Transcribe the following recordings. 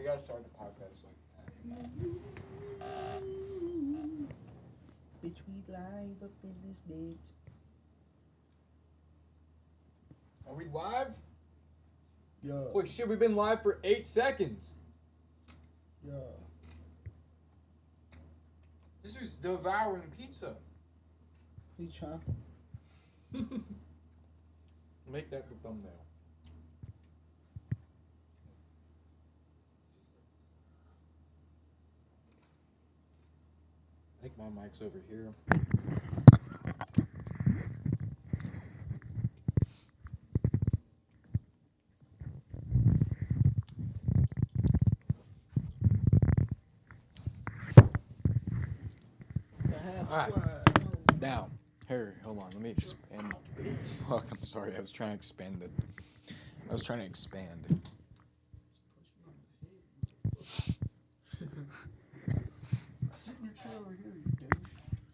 gotta start the podcast like that. Bitch, we live up in this bitch. Are we live? Yeah. Holy shit, we've been live for 8 seconds. Yeah. This is devouring pizza. Hey, Chomp. Make that the thumbnail. I think my mic's over here. Alright. Now, here, hold on, let me expand. Fuck, I'm sorry, I was trying to expand it. Sit in your chair over here, you douche.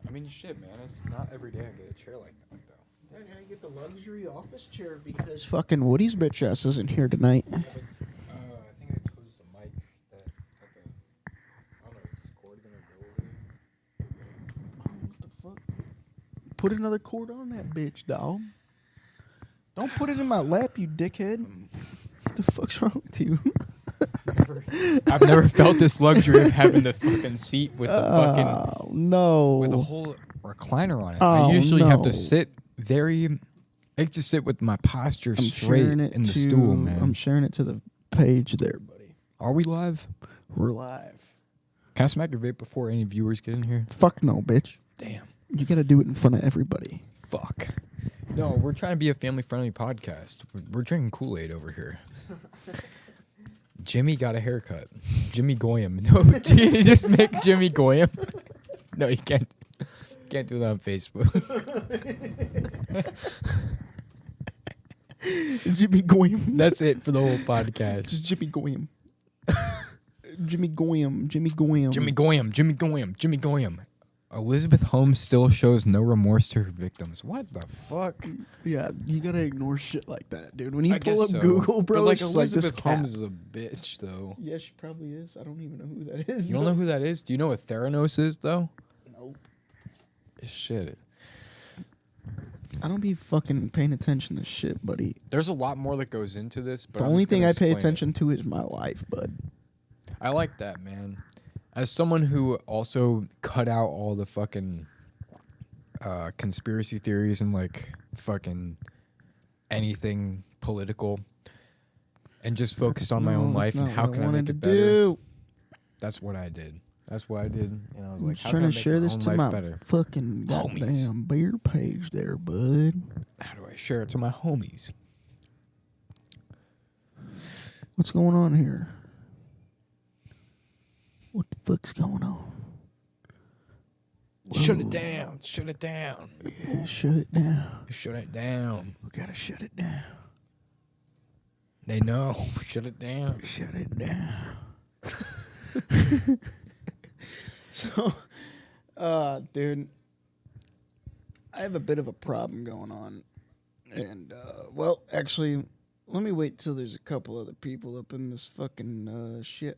I mean, shit, man, it's not every day I get a chair like that, though. Yeah, now you get the luxury office chair because fucking Woody's bitch ass isn't here tonight. Yeah, but, I think I closed the mic that I don't know, is this cord gonna go over there? What the fuck? Put another cord on that bitch, dog. Don't put it in my lap, you dickhead. What the fuck's wrong with you? I've never felt this luxury of having the fucking seat with the fucking Oh, no. with a whole recliner on it. Oh, I usually have to no. sit I have to sit with my posture I'm straight sharing it in the to- stool, man. I'm sharing it to the page there, buddy. Are we live? We're live. Can I smack your vape before any viewers get in here? Fuck no, bitch. Damn. You gotta do it in front of everybody. Fuck. No, we're trying to be a family-friendly podcast. We're drinking Kool-Aid over here. Jimmy got a haircut. Jimmy Goyam. No, you just make Jimmy Goyam. No, you can't. Can't do that on Facebook. Jimmy Goyam. That's it for the whole podcast. Just Jimmy Goyam. Jimmy Goyam. Jimmy Goyam. Jimmy Goyam. Jimmy Goyam. Jimmy Goyam. Elizabeth Holmes still shows no remorse to her victims. What the fuck? Yeah, you gotta ignore shit like that, dude. When you I pull guess up so. Google, bro, But like it's just like Elizabeth this Holmes cat. is a bitch, though. Yeah, she probably is. I don't even know who that is. You don't know who that is? Do you know what Theranos is, though? Nope. Shit. I don't be fucking paying attention to shit, buddy. There's a lot more that goes into this, but The I'm only just thing gonna I pay explain it. attention to is my life, bud. I like that, man. As someone who also cut out all the fucking conspiracy theories and like fucking anything political and just focused on my own No, that's life and not how what can I wanted make it to better. do. That's what I did. That's what I did. And I was I'm like, just how trying can I to make share my this own to life my better? fucking Homies. goddamn beer page there, bud. How do I share it to my homies? What's going on here? What the fuck's going on? Shut Whoa. it down. Shut it down. Yeah, shut it down. Shut it down. We gotta shut it down. They know. Shut it down. Shut it down. So, dude, I have a bit of a problem going on. And, well, actually, let me wait till there's a couple other people up in this fucking shit.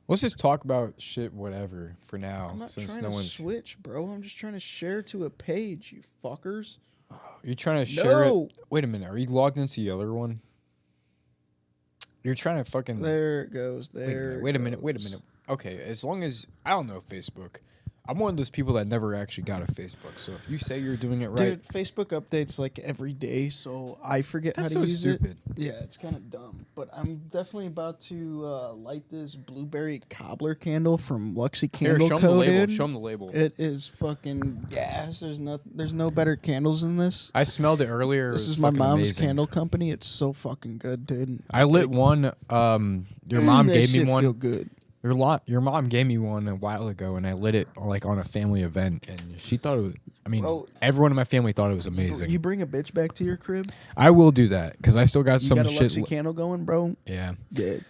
Let's just talk about shit, whatever, for now. I'm not Since trying no to one's. switch, bro. I'm just trying to share to a page, you fuckers. You're trying to share No. it. Wait a minute. Are you logged into the other one? You're trying to fucking. There it goes. Wait a There. minute. Wait a minute. Wait a minute. Okay, as long as I don't know Facebook, I'm one of those people that never actually got a Facebook. So if you say you're doing it right, Dude, Facebook updates like every day, so I forget that's how to so use stupid. it. Yeah, it's kind of dumb. But I'm definitely about to light this blueberry cobbler candle from Luxy Here, Candle show them Co. the label. dude. Show them the label. It is fucking gas. There's no better candles than this. I smelled it earlier. This it was is my fucking mom's amazing. candle company. It's so fucking good, dude. I lit one. Your mom That gave me shit one. Feel good. Your mom gave me one a while ago, and I lit it like on a family event, and she thought it was. I mean, Bro, everyone in my family thought it was amazing. You bring a bitch back to your crib. I will do that because I still got You some got a shit. Luxy candle going, bro. Yeah, Good.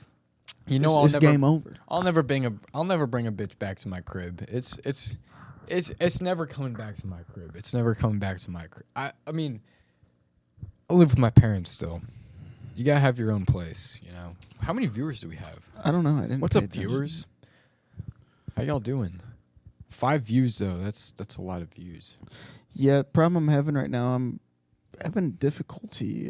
you know, It's game over. I'll never bring a bitch back to my crib. It's never coming back to my crib. It's never coming back to my crib. I mean, I live with my parents still. You gotta have your own place. You know. How many viewers do we have? I don't know. I didn't. What's pay up, attention. viewers? How y'all doing? 5 views though. That's a lot of views. Yeah, problem I'm having right now. I'm having difficulty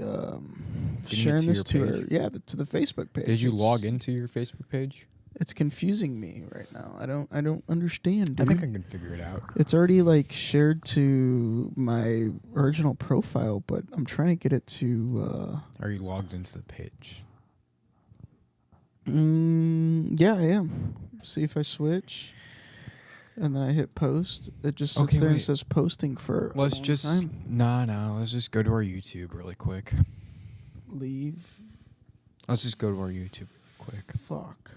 sharing to this your to page? her. Yeah, to the Facebook page. Did you It's- log into your Facebook page? It's confusing me right now. I don't understand. I Dude. think I can figure it out. It's already like shared to my original profile, but I'm trying to get it to. Are you logged into the page? Yeah, I am. See if I switch, and then I hit post. It just sits Okay, there and wait. says posting for. a Let's long just time. no. Let's just go to our YouTube really quick. Leave. Let's just go to our YouTube quick. Fuck.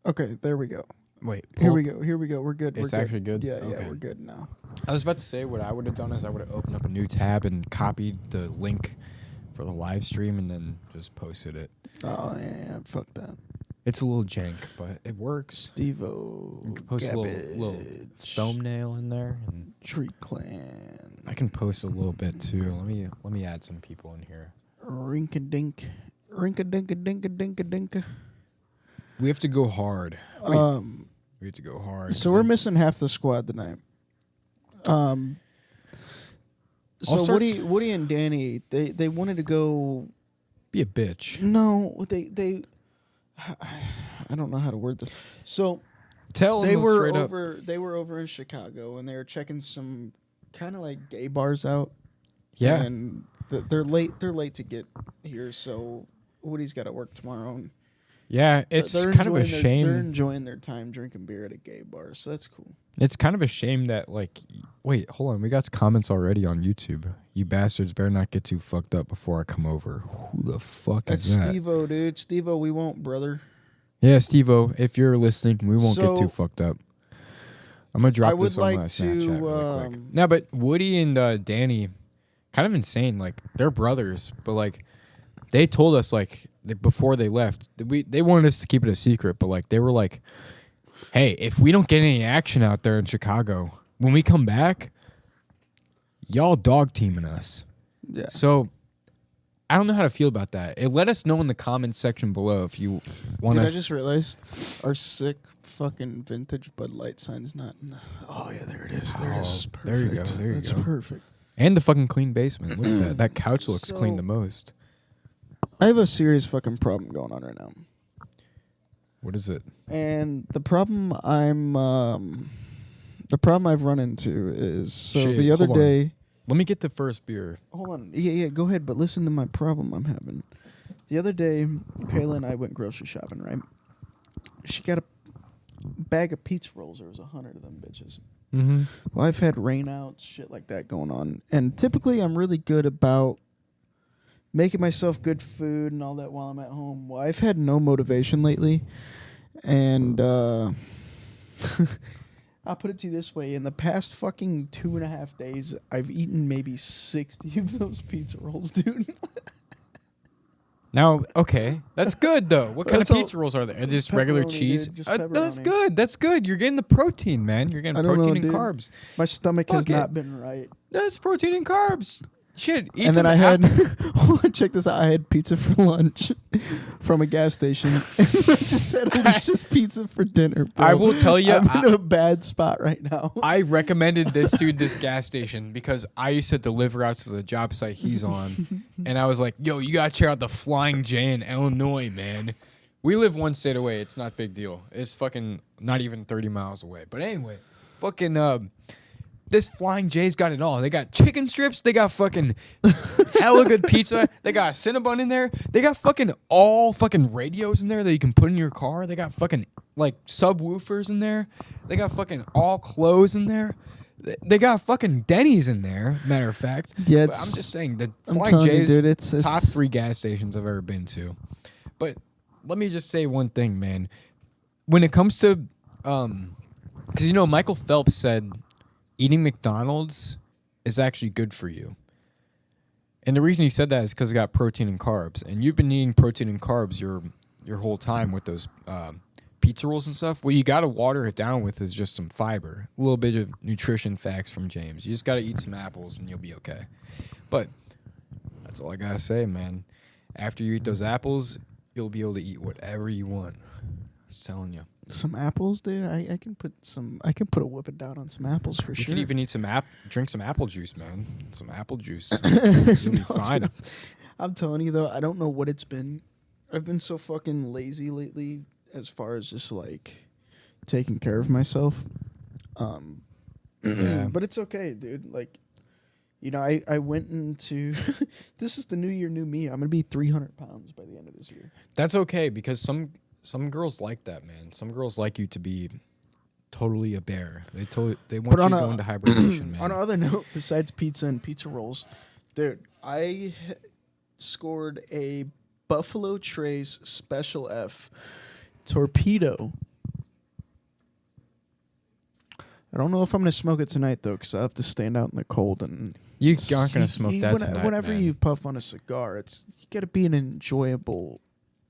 Okay, there we go. Wait, Here we go. Here we go. We're good. It's we're good. actually good? Yeah, Okay. yeah, we're good now. I was about to say what I would have done is I would have opened up a new tab and copied the link for the live stream and then just posted it. Oh yeah, fuck that. It's a little jank, but it works. Stevo. You can post a little thumbnail in there, and Tree Clan. I can post a little bit too. Let me add some people in here. Rinka-dink. Rinka-dinka-dinka-dinka-dinka. We have to go hard. We have to go hard. So we're missing half the squad tonight. So start- Woody and Danny, they wanted to go. Be a bitch. No, they. I don't know how to word this. So Tell they them were straight up. over. They were over in Chicago, and they were checking some kind of like gay bars out. Yeah. and they're late. They're late to get here, so Woody's got to work tomorrow. And Yeah, it's they're kind of a enjoying They're shame. enjoying their time drinking beer at a gay bar, so that's cool. It's kind of a shame that wait, hold on. We got comments already on YouTube. You bastards better not get too fucked up before I come over. Who the fuck That's is that? Steve-O, dude. Steve-O, we won't, brother. Yeah, Steve-O, if you're listening, we won't get So, too fucked up. I'm going to drop I would this on my like Snapchat to, really quick. No, but Woody and Danny, kind of insane. Like, they're brothers, but, like, they told us, like, before they left, they wanted us to keep it a secret, but, like, they were like, hey, if we don't get any action out there in Chicago, when we come back, y'all dog teaming us. Yeah. So I don't know how to feel about that. Let us know in the comments section below if you want Dude, us. I just realized our sick fucking vintage Bud Light sign's not. Oh yeah, there it is. There it is. Oh, Perfect. there you go, there you That's go. perfect. And the fucking clean basement. Look at that. That couch looks clean So- the most. I have a serious fucking problem going on right now, What is it? and the problem I've run into is Shit, the other hold on. day. Let me get the first beer. Hold on. Yeah, go ahead. But listen to my problem I'm having. The other day, Kayla and I went grocery shopping, right? She got a bag of pizza rolls. There was 100 of them bitches. Mm-hmm. Well, I've had rainouts, shit like that going on. And typically I'm really good about making myself good food and all that while I'm at home. Well, I've had no motivation lately. And I'll put it to you this way. In the past fucking 2.5 days, I've eaten maybe 60 of those pizza rolls, dude. Now, okay, that's good though. What kind of That's all- pizza rolls are there? Are they just regular Pepperoni, cheese? dude, just That's pepperoni. good. That's good. You're getting the protein, man. You're getting I don't know, protein and dude. carbs. My stomach Fuck has it. not been right. That's protein and carbs. Shit. Eat And some then I had, apple- check this out. I had pizza for lunch from a gas station. And I just said it was just pizza for dinner. Bro. I will tell you, I'm in a bad spot right now. I recommended this dude this gas station because I used to deliver out to the job site he's on. And I was like, yo, you got to check out the Flying J in Illinois, man. We live one state away. It's not a big deal. It's fucking not even 30 miles away. But anyway, fucking this Flying J's got it all. They got chicken strips. They got fucking hella good pizza. They got Cinnabon in there. They got fucking all fucking radios in there that you can put in your car. They got fucking like subwoofers in there. They got fucking all clothes in there. They got fucking Denny's in there, matter of fact. Yeah, But I'm just saying the I'm Flying telling you, J's dude, it's top 3 gas stations I've ever been to. But let me just say one thing, man. When it comes to because you know Michael Phelps said eating McDonald's is actually good for you. And the reason he said that is because it got protein and carbs. And you've been eating protein and carbs your whole time with those pizza rolls and stuff. What you got to water it down with is just some fiber. A little bit of nutrition facts from James. You just got to eat some apples and you'll be okay. But That's all I gotta say, man. After you eat those apples, you'll be able to eat whatever you want. Just telling you. Some apples, dude. I can put some. I can put a whipping down on some apples for You sure. can even eat drink some apple juice, man. Some apple juice. You'll be No, fine. dude. I'm telling you though, I don't know what it's been. I've been so fucking lazy lately, as far as just like taking care of myself. Yeah. But it's okay, dude. Like, you know, I went into this is the new year, new me. I'm gonna be 300 pounds by the end of this year. That's okay because some girls like that, man. Some girls like you to be totally a bear. They want But you on to a- go into hibernation, man. On another note, besides pizza and pizza rolls, dude, I scored a Buffalo Trace Special F torpedo. I don't know if I'm gonna smoke it tonight though, because I have to stand out in the cold and. You aren't gonna smoke that tonight, Whenever man. you puff on a cigar, you got to be an enjoyable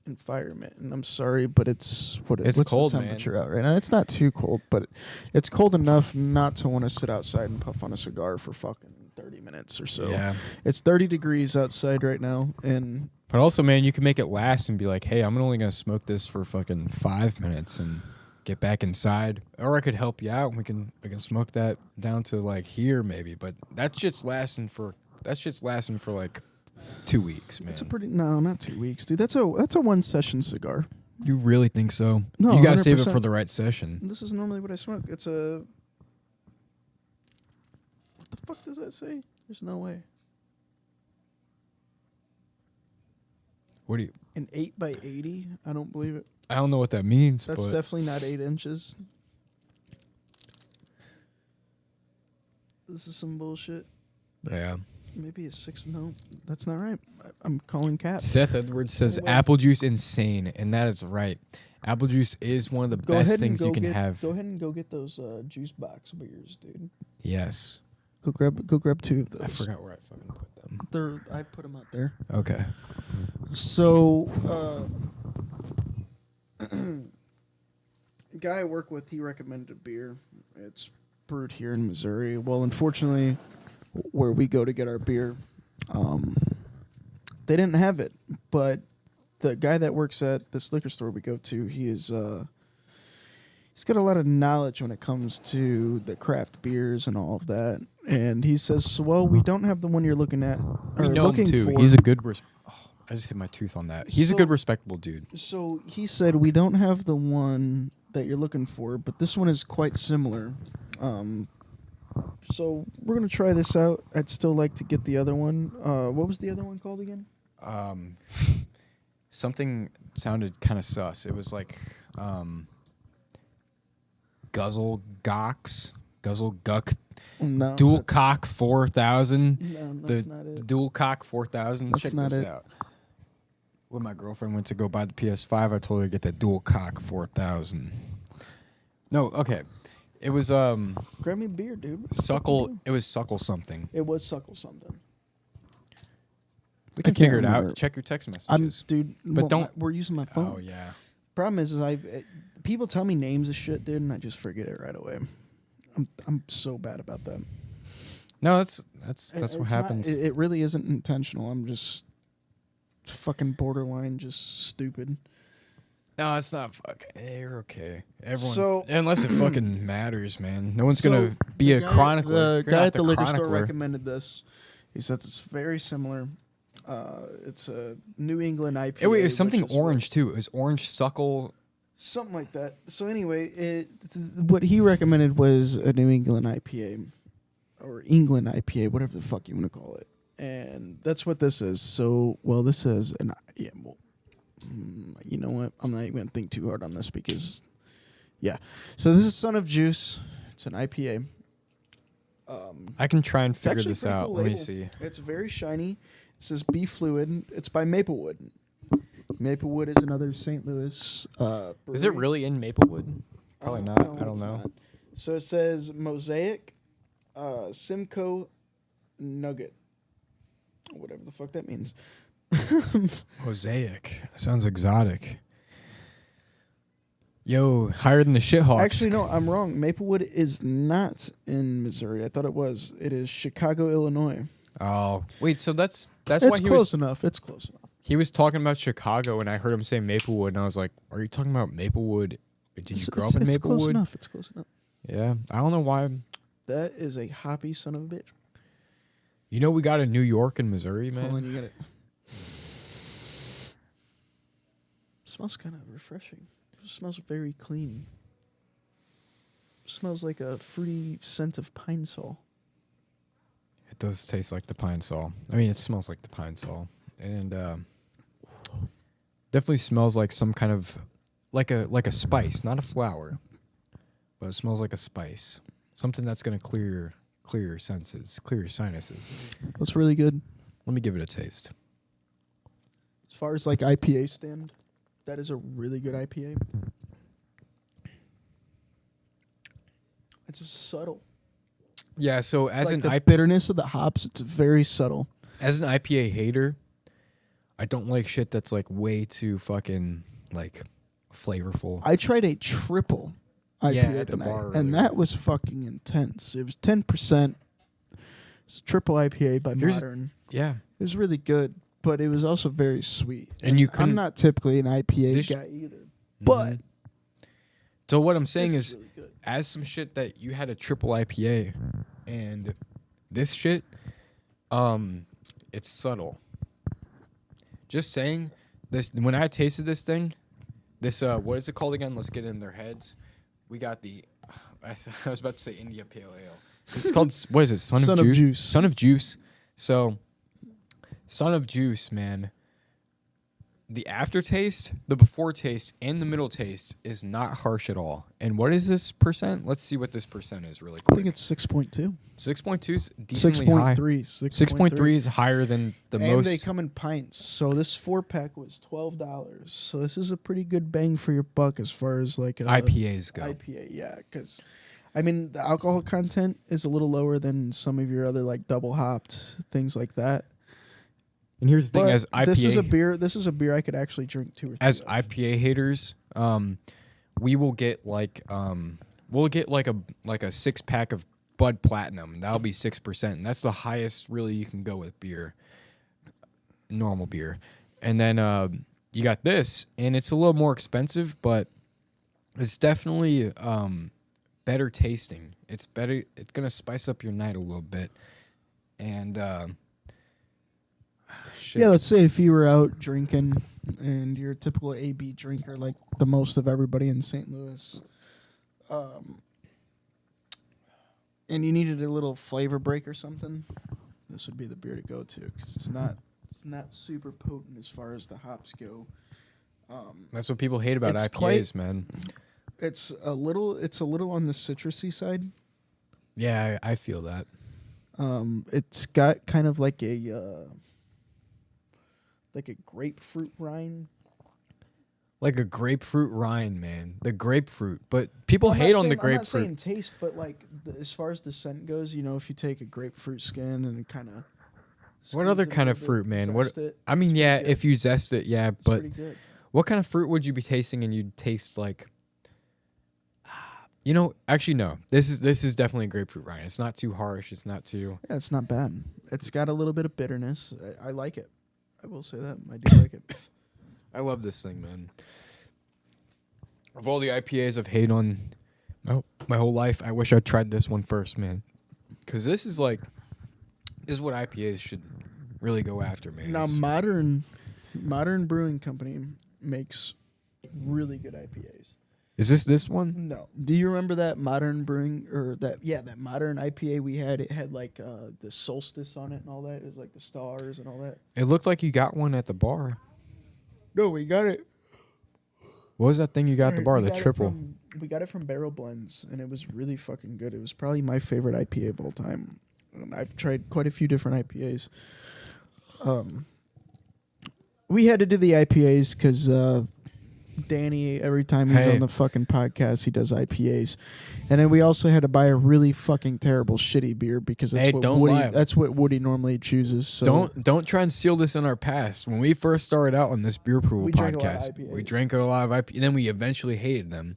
environment. And I'm sorry, but what's cold, the man. temperature out right now? It's not too cold, but it's cold enough not to want to sit outside and puff on a cigar for fucking 30 minutes or so. Yeah. It's 30 degrees outside right now, and But also, man, you can make it last and be like, hey, I'm only gonna smoke this for fucking 5 minutes and get back inside. Or I could help you out and we can smoke that down to like here maybe. But that shit's lasting for like 2 weeks, man. it's a pretty not 2 weeks, dude. That's a 1 session cigar. You really think so? No, You gotta save it 100%. for the right session. This is normally what I smoke. It's a what the fuck does that say? There's no way. What do you? An 8x80? I don't believe it. I don't know what that means. That's but definitely not 8 inches. This is some bullshit. yeah. Maybe it's 6. No, that's not right. I'm calling cap. Seth Edwards says Anyway. apple juice insane, and that is right. Apple juice is one of the Go best ahead and things go you can get, have. Go ahead and go get those juice box beers, dude. Yes. Go grab 2 of those. I forgot where I fucking put them. I put them out there. Okay. So, guy I work with, he recommended a beer. It's brewed here in Missouri. Well, unfortunately, where we go to get our beer, they didn't have it. But the guy that works at this liquor store we go to, he's got a lot of knowledge when it comes to the craft beers and all of that. And he says, well, we don't have the one you're looking at. We Or know looking him too. for. He's a good. I just hit my tooth on that. He's a So- good, respectable dude. So he said, we don't have the one that you're looking for, but this one is quite similar. So we're going to try this out. I'd still like to get the other one. What was the other one called again? Something sounded kind of sus. It was like Guzzle Guck No. Dual Cock 4000. No, The that's not it. Dual Cock 4000. That's Check not this it. out. When my girlfriend went to go buy the PS5, I told her to get the Dual Cock 4000. No, okay. It was Grab me a beer, dude. What the fuck you Suckle. doing? It was Suckle something. It was Suckle something. We I can can't figure it remember. out. Check your text I'm, messages. dude. But well, don't- we're using my phone. Oh yeah. Problem is people tell me names of shit, dude, and I just forget it right away. I'm so bad about that. No, that's what It's not- happens. it really isn't intentional. I'm just fucking borderline just stupid. No, it's not fucking. You're okay. Everyone, So- unless it fucking matters, man. No one's So, gonna be a guy, chronicler. The You're guy not at the liquor store chronicler. recommended this. He said it's very similar. It's a New England IPA. It was something which is orange too. It was orange suckle. something like that. So anyway, what he recommended was a New England IPA or England IPA, whatever the fuck you want to call it. And that's what this is. So, well, this is an you know what? I'm not even gonna think too hard on this because, yeah. So this is Son of Juice. It's an IPA. I can try and It's figure actually a this pretty out. cool Let me label. see. It's very shiny. It says Be Fluid. It's by Maplewood. Maplewood is another St. Louis. Is it brewery. really in Maplewood? Probably not. I don't it's know. not. So it says Mosaic, Simcoe Nugget, whatever the fuck that means. Mosaic. Sounds exotic. Yo, higher than the shithawks. Actually, no, I'm wrong. Maplewood is not in Missouri. I thought it was. It is Chicago, Illinois. Oh, wait. So that's It's why he close was enough. It's close enough. he was talking about Chicago, and I heard him say Maplewood, and I was like, "Are you talking about Maplewood? Did you grow up in It's close Maplewood?" enough. It's close enough. Yeah, I don't know why. That is a hoppy son of a bitch. You know, we got in New York and Missouri, man. Hold on, you get it. Smells kind of refreshing. It smells very clean. Smells like a fruity scent of pine sol. It does taste like the pine sol. I mean, it smells like the pine sol, and definitely smells like some kind of like a spice, not a flower, but it smells like a spice. Something that's gonna clear your senses, clear your sinuses. That's really good. Let me give it a taste. As far as like IPA stand, that is a really good IPA. It's just subtle. Yeah. So as Like an the bitterness of the hops, it's very subtle. as an IPA hater, I don't like shit that's like way too fucking like flavorful. I tried a triple IPA Yeah, at the tonight, bar and earlier. that was fucking intense. It was 10%. It's triple IPA by Here's- Modern. Yeah. It was really good, but it was also very sweet. And you I'm couldn't- not typically an IPA This- guy either, but Mhm. So what I'm saying this is, really good. as some shit that you had a triple IPA, and this shit, it's subtle. Just saying, this when I tasted this thing, this what is it called again? Let's get in their heads. We got the, I was about to say India Pale Ale. It's called what is it? Son of Juice. Son of Juice. So, Son of Juice, man. The aftertaste, the before taste, and the middle taste is not harsh at all. And what is this percent? Let's see what this percent is really I quick. think it's 6.2. 6.2 is decently high. 6.3. 6.3 is higher than the and most. they come in pints. So this 4-pack was $12. So this is a pretty good bang for your buck as far as like a IPAs go. IPA, yeah, because I mean the alcohol content is a little lower than some of your other like double hopped things like that. And here's the thing: But as IPA, this is a beer. This is a beer I could actually drink 2 or 3. as of. IPA haters, we will get like we'll get like a 6-pack of Bud Platinum. That'll be 6%, and that's the highest really you can go with beer, normal beer. And then you got this, and it's a little more expensive, but it's definitely better tasting. It's better. It's gonna spice up your night a little bit, and shit. Yeah, let's say if you were out drinking and you're a typical AB drinker, like the most of everybody in St. Louis, and you needed a little flavor break or something, this would be the beer to go to because it's not super potent as far as the hops go. That's what people hate about It's IPAs, man. It's a little on the citrusy side. Yeah, I feel that. It's got kind of like a grapefruit rind. Like a grapefruit rind, man. The grapefruit. But people I'm not hate on the saying- I'm not saying grapefruit. taste, but like as far as the scent goes, you know, if you take a grapefruit skin and kind of What other kind of fruit, man? What I mean, yeah, if you zest it, yeah, but pretty good. what kind of fruit would you be tasting and you'd taste like you know, actually no. This is definitely a grapefruit rind. It's not too harsh, it's not too Yeah, it's not bad. It's got a little bit of bitterness. I like it. I will say that. I do like it. I love this thing, man. Of all the IPAs I've hated on my whole life, I wish I'd tried this one first, man. Cuz this is what IPAs should really go after, man. Now, Modern Brewing Company makes really good IPAs. Is this one? No. Do you remember that Modern Brewing or that Modern IPA we had? It had like the solstice on it and all that. It was like the stars and all that. It looked like you got one at the bar. No, we got it. What was that thing you got at the bar? The triple. We got it from Barrel Blends, and it was really fucking good. It was probably my favorite IPA of all time. And I've tried quite a few different IPAs. We had to do the IPAs because Danny, every time he's Hey. on the fucking podcast, he does IPAs. And then we also had to buy a really fucking terrible shitty beer because that's Hey, what don't Woody lie. that's what Woody normally chooses. So Don't try and steal this in our past. When we first started out on this beer approval We drank a lot of podcast, IPAs. we drank a lot of IPA, and then we eventually hated them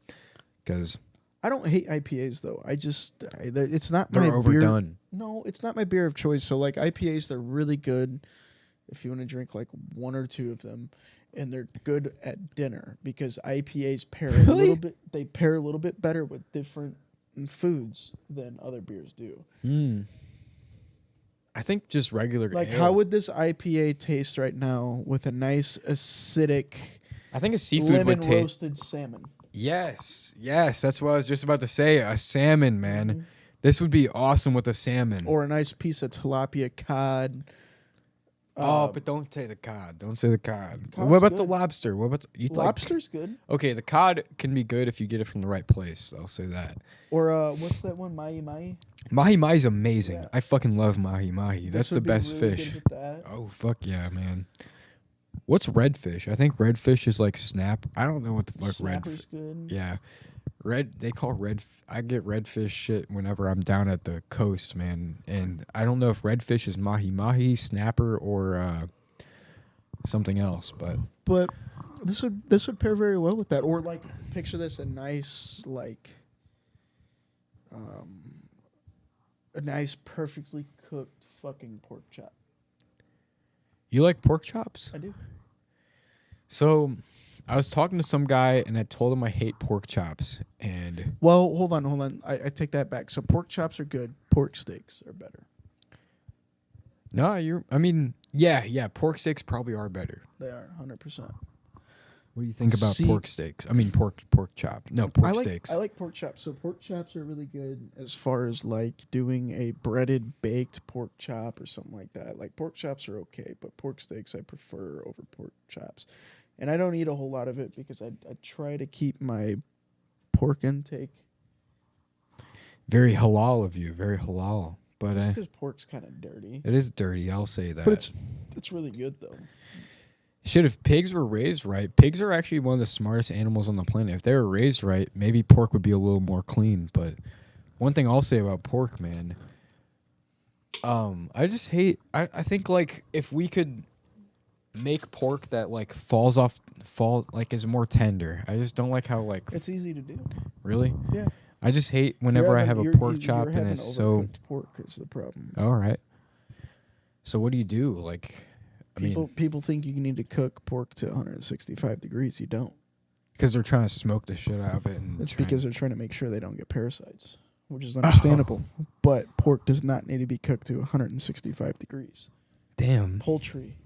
because I don't hate IPAs though. It's not They're my beer. overdone. No, it's not my beer of choice. So like IPAs, they're really good if you want to drink like one or two of them, and they're good at dinner because IPAs pair a Really? little bit. They pair a little bit better with different foods than other beers do. I think just regular Like, ale. how would this IPA taste right now with a nice acidic I think a seafood lemon would taste. roasted salmon? Yes, that's what I was just about to say. A salmon, man. This would be awesome with a salmon. Or a nice piece of tilapia cod. But don't say the cod. Don't say the cod. Cod's What about the good. lobster? What about you like- Lobster's good. okay, the cod can be good if you get it from the right place. I'll say that. Or what's that one? Mahi mahi. Mahi mahi's amazing. Yeah. I fucking love mahi mahi. That's This the would be best really fish. good with that. Oh fuck yeah, man. What's redfish? I think redfish is like snap. I don't know what the fuck Snapper's redfish. good. Yeah, they call red. I get redfish shit whenever I'm down at the coast, man. And I don't know if redfish is mahi mahi, snapper, or something else. But But this would pair very well with that. Or like picture this, a nice a nice perfectly cooked fucking pork chop. you like pork chops? I do. So I was talking to some guy and I told him I hate pork chops. And Well, hold on. I take that back. So pork chops are good. Pork steaks are better. no, I mean, yeah, pork steaks probably are better. They are 100%. What do you think about See- pork steaks? I mean, pork chop. No, pork steaks. I like pork chops. So pork chops are really good as far as like doing a breaded baked pork chop or something like that. Like pork chops are okay, but pork steaks I prefer over pork chops. And I don't eat a whole lot of it because I try to keep my pork intake. Very halal of you. Very halal. But Just because pork's kind of dirty. it is dirty. I'll say that. But it's really good though. Shit, if pigs were raised right, pigs are actually one of the smartest animals on the planet. If they were raised right, maybe pork would be a little more clean. But one thing I'll say about pork, man, I just hate. I think like if we could make pork that like is more tender. I just don't like how like It's easy to do. really. Yeah. I just hate whenever I have a pork chop you're and having it's so. overcooked pork is the problem. All right. So what do you do? Like, I mean, People think you need to cook pork to 165 degrees. You don't. because they're trying to smoke the shit out of it. And That's try because and- they're trying to make sure they don't get parasites, which is understandable. But pork does not need to be cooked to 165 degrees. damn. Poultry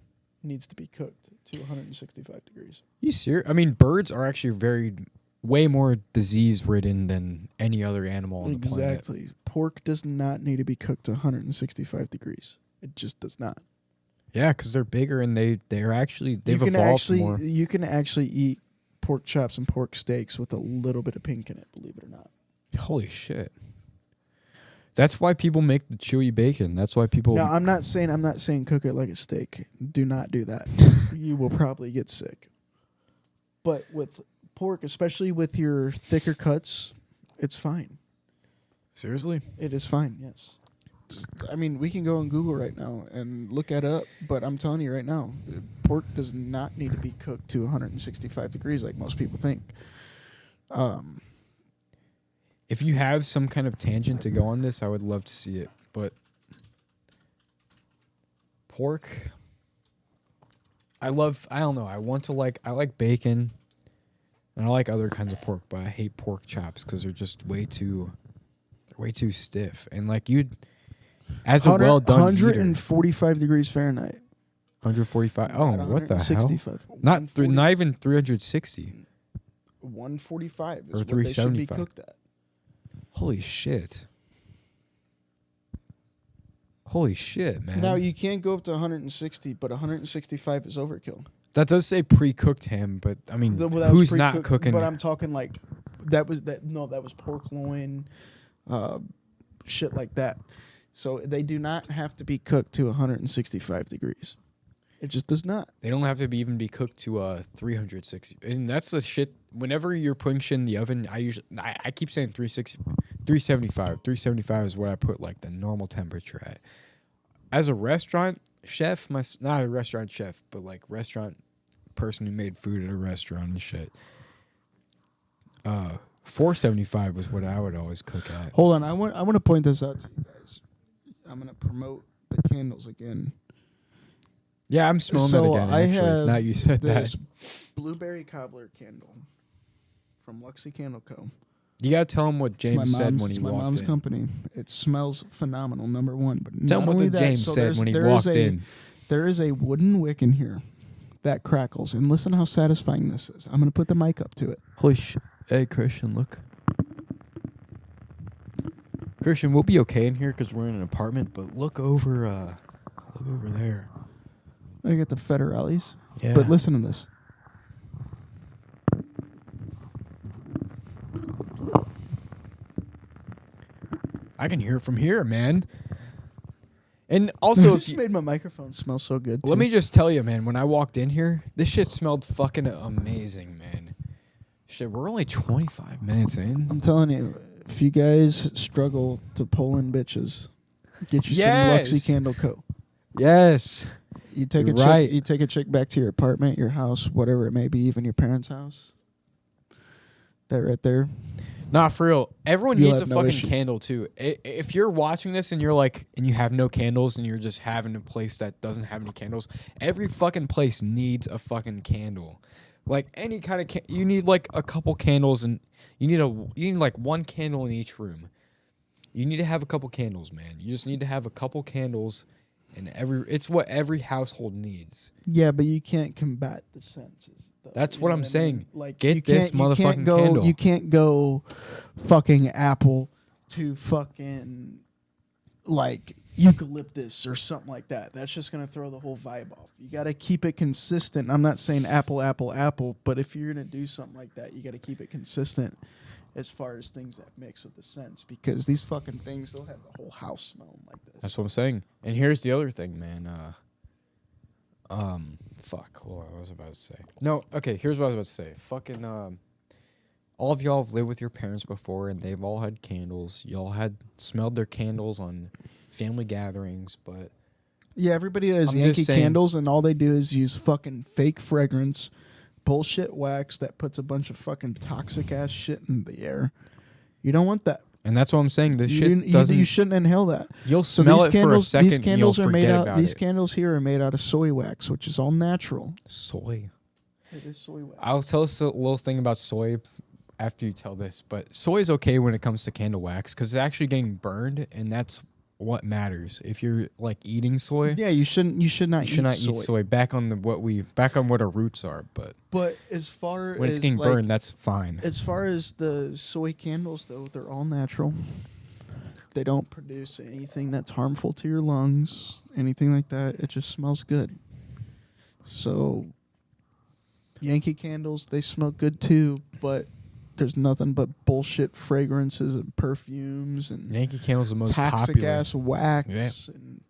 needs to be cooked to 165 degrees. You serious? I mean, birds are actually way more disease ridden than any other animal on the planet. Exactly. Pork does not need to be cooked to 165 degrees. It just does not. Yeah, because they're bigger and they've evolved more. You can actually eat pork chops and pork steaks with a little bit of pink in it, believe it or not. Holy shit. That's why people make the chewy bacon. That's why people. Now, I'm not saying cook it like a steak. Do not do that. You will probably get sick. But with pork, especially with your thicker cuts, it's fine. Seriously? It is fine, yes. I mean, we can go on Google right now and look that up, but I'm telling you right now, pork does not need to be cooked to 165 degrees like most people think. If you have some kind of tangent to go on this, I would love to see it. But pork, I don't know. I like bacon and I like other kinds of pork, but I hate pork chops because they're just way too stiff. And like as a well done 145 degrees Fahrenheit. 145. Oh, Not what the hell? 165. Not even 360. 145 is Or what they should be 375. cooked at. Holy shit. Holy shit, man. Now you can't go up to 160, but 165 is overkill. That does say pre-cooked ham, but I mean, That was who's not pre-cooked, cooking? But I'm talking like that was pork loin, shit like that. So they do not have to be cooked to 165 degrees. It just does not. They don't have to even be cooked to 360. And that's the shit. Whenever you're putting shit in the oven, I keep saying 375. 375 is what I put like the normal temperature at. As a restaurant chef, not a restaurant chef, but like restaurant person who made food at a restaurant and shit. $4.75 was what I would always cook at. Hold on, I want to point this out to you guys. I'm gonna promote the candles again. Yeah, I'm smelling So that again. I Actually, have now you said this that. blueberry cobbler candle from Luxy Candle Co. You gotta tell him what James said when he It's my walked mom's in. company. It smells phenomenal. Number one, but Tell not him what only the that, James so said when he there is walked in. There is a wooden wick in here that crackles, and listen how satisfying this is. I'm gonna put the mic up to it. Holy shit! Hey, Christian, look. Christian, we'll be okay in here because we're in an apartment. But look over there. I get the federales, Yeah. but listen to this. I can hear it from here, man. And also, if Just you, made my microphone smell so good. let me just tell you, man. When I walked in here, this shit smelled fucking amazing, man. Shit, we're only 25 minutes in. I'm telling you, if you guys struggle to pull in bitches, get you Yes. some Luxy Candle Co. Yes. You take You're a chick, right. you take a chick back to your apartment, your house, whatever it may be, even your parents' house. That right there. Nah, for real. Everyone You'll needs a have no fucking issues. candle too. If you're watching this and you're like, and you have no candles and you're just having a place that doesn't have any candles, every fucking place needs a fucking candle. Like any kind of you need like a couple candles, and you need like one candle in each room. You need to have a couple candles, man. You just need to have a couple candles, and it's what every household needs. Yeah, but you can't combat the senses. Though, That's you what know I'm I saying. mean? Like, Get you this can't- you motherfucking can't go, candle. You can't go fucking apple to fucking like eucalyptus or something like that. That's just gonna throw the whole vibe off. You got to keep it consistent. I'm not saying apple, apple, apple, but if you're gonna do something like that, you got to keep it consistent as far as things that mix with the scents, because these fucking things, they'll have the whole house smelling like this. That's what I'm saying. And here's the other thing, man. Fuck. Hold on, what was I about to say? No, okay, here's what I was about to say. Fucking, all of y'all have lived with your parents before, and they've all had candles. Y'all had smelled their candles on family gatherings, but Yeah, everybody has I'm Yankee just saying- candles, and all they do is use fucking fake fragrance, bullshit wax that puts a bunch of fucking toxic ass shit in the air. You don't want that. and that's what I'm saying. This You, shit didn't- doesn't. you shouldn't inhale that. You'll So smell these it candles, for a second. these candles you'll are made forget out. about These it. candles here are made out of soy wax, which is all natural. Soy. It is soy wax. I'll tell us a little thing about soy after you tell this, but soy is okay when it comes to candle wax because it's actually getting burned, and that's what matters. If you're like eating soy, Yeah, you should not you should not soy. eat soy. Back on what our roots are, but But as far when as it's getting like, burned, that's fine. as far as the soy candles, though, they're all natural. They don't produce anything that's harmful to your lungs, anything like that. It just smells good. So, Yankee candles, they smell good too, but there's nothing but bullshit fragrances and perfumes and Yankee Candle's the most toxic popular. ass wax. Yeah. And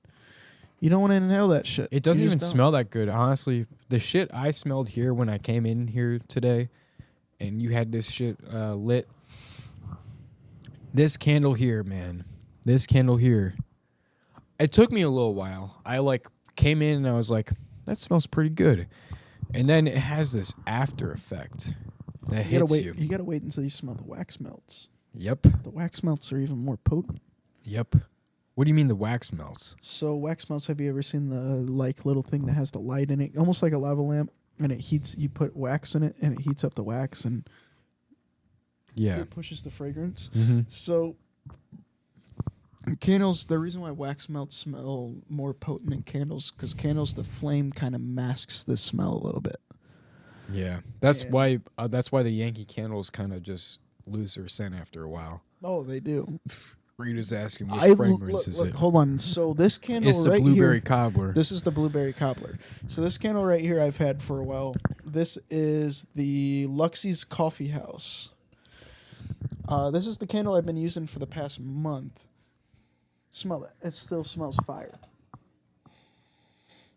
you don't want to inhale that shit. It doesn't You even just don't. smell that good, honestly. The shit I smelled here when I came in here today, and you had this shit lit. This candle here, man. This candle here. It took me a little while. I like came in and I was like, that smells pretty good. And then it has this after effect that You gotta hits wait. you. You gotta wait until you smell the wax melts. Yep. The wax melts are even more potent. Yep. What do you mean the wax melts? So wax melts. Have you ever seen the like little thing that has the light in it, almost like a lava lamp, and it heats? You put wax in it, and it heats up the wax, and Yeah. it pushes the fragrance. Mm-hmm. So candles. The reason why wax melts smell more potent than candles, because candles, the flame kind of masks the smell a little bit. Yeah. That's Yeah. why. That's why the Yankee candles kind of just lose their scent after a while. Oh, they do. Rita's asking which Look, fragrance is it? hold on. So this candle It's the right blueberry here. cobbler. This is the blueberry cobbler. So this candle right here I've had for a while. This is the Luxy's Coffee House. This is the candle I've been using for the past month. Smell it. It still smells fire.